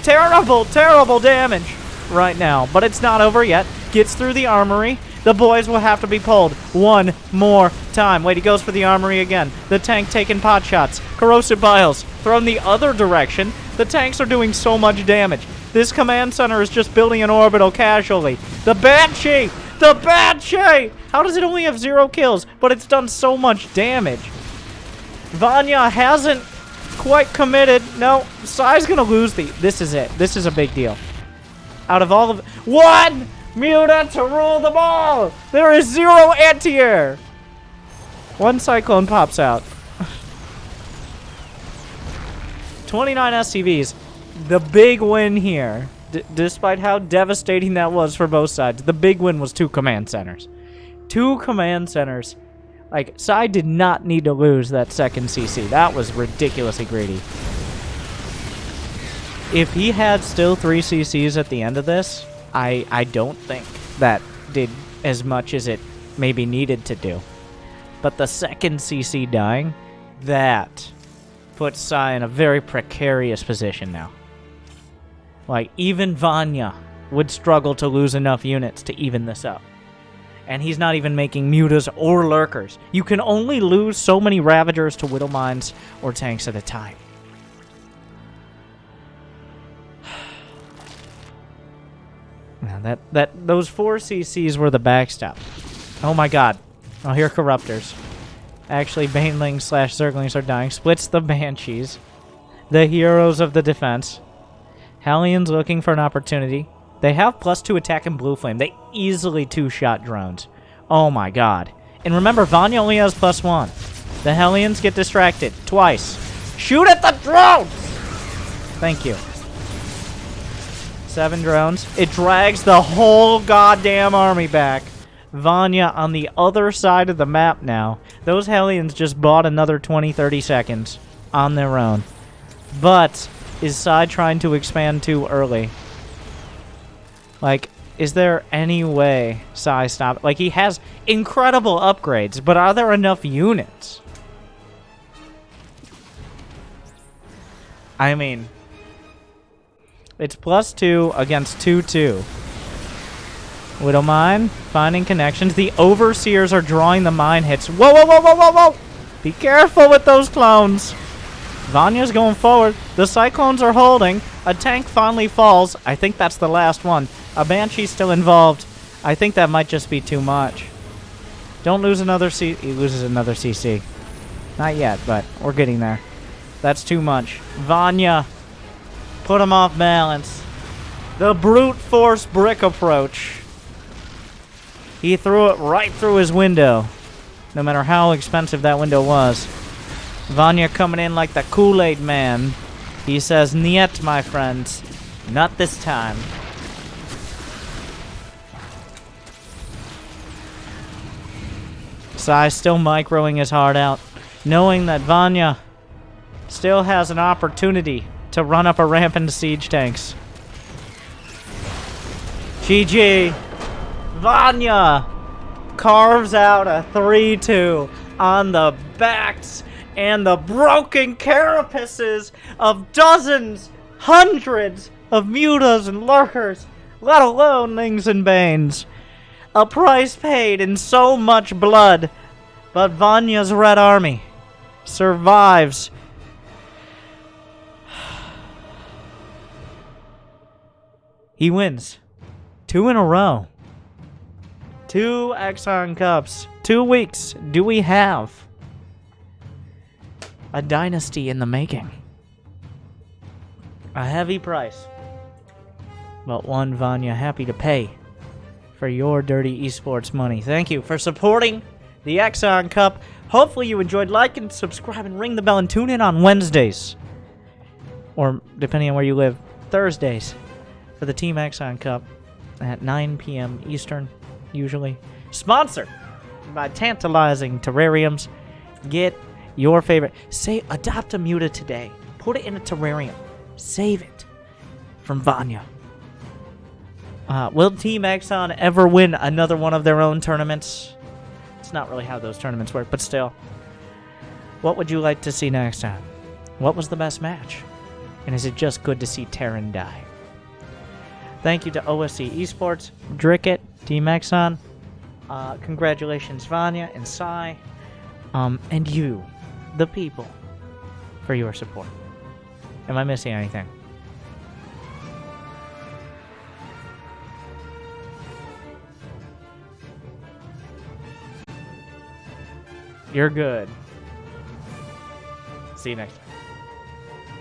Speaker 1: terrible, terrible damage right now. But it's not over yet. Gets through the armory. The boys will have to be pulled one more time. Wait, he goes for the armory again. The tank taking pot shots. Corrosive biles thrown the other direction. The tanks are doing so much damage. This command center is just building an orbital casually. The Banshee! The Banshee! How does it only have 0 kills, but it's done so much damage? Vanya hasn't quite committed. No, Sai's gonna lose the... This is it. This is a big deal. Out of all of... One muta to rule them all! There is 0 anti-air! One Cyclone pops out. 29 SCVs. The big win here, despite how devastating that was for both sides, the big win was 2 command centers. 2 command centers. Like, Sai did not need to lose that second CC. That was ridiculously greedy. If he had still 3 CCs at the end of this, I don't think that did as much as it maybe needed to do. But the second CC dying, that puts Sai in a very precarious position now. Like, even Vanya would struggle to lose enough units to even this up. And he's not even making mutas or lurkers. You can only lose so many Ravagers to Widow Mines or tanks at a time. Now those 4 CCs were the backstop. Oh my god. Oh, here are Corruptors. Actually, Banelings / Zerglings are dying. Splits the Banshees. The heroes of the defense. Hellions looking for an opportunity. They have +2 attack in Blue Flame. They easily 2-shot drones. Oh my god. And remember, Vanya only has +1. The Hellions get distracted twice. Shoot at the drones! Thank you. 7 drones. It drags the whole goddamn army back. Vanya on the other side of the map now. Those Hellions just bought another 20-30 seconds on their own. But is Sai trying to expand too early? Like, is there any way Sai stop? Like, he has incredible upgrades, but are there enough units? I mean, it's +2 against 2-2. Widow Mine, finding connections. The Overseers are drawing the mine hits. Whoa, whoa, whoa, whoa, whoa, whoa! Be careful with those clones. Vanya's going forward. The Cyclones are holding. A tank finally falls. I think that's the last one. A Banshee's still involved. I think that might just be too much. Don't lose another C. He loses another CC. Not yet, but we're getting there. That's too much. Vanya, put him off balance. The brute force brick approach. He threw it right through his window. No matter how expensive that window was. Vanya coming in like the Kool-Aid man. He says, "Niet, my friends. Not this time." Sai still microing his heart out, knowing that Vanya still has an opportunity to run up a ramp into siege tanks. GG. Vanya carves out a 3-2 on the backs and the broken carapaces of dozens, hundreds of mutas and lurkers, let alone Lings and Banes. A price paid in so much blood, but Vanya's Red Army survives. He wins 2 in a row. 2 Exon Cups. 2 weeks. Do we have a dynasty in the making? A heavy price, but one Vanya happy to pay for your dirty esports money. Thank you for supporting the Exon Cup. Hopefully you enjoyed. Like and subscribe and ring the bell and tune in on Wednesdays, or depending on where you live, Thursdays, for the Team Exon Cup at 9 p.m. Eastern, usually. Sponsored by Tantalizing Terrariums. Get your favorite. Say, adopt a muta today. Put it in a terrarium. Save it from Vanya. Will Team Exon ever win another one of their own tournaments? It's not really how those tournaments work, but still. What would you like to see next time? What was the best match? And is it just good to see Terran die? Thank you to OSC Esports, Drickit, Team Exon. Congratulations, Vanya and Sai. And you, the people, for your support. Am I missing anything? You're good. See you next time.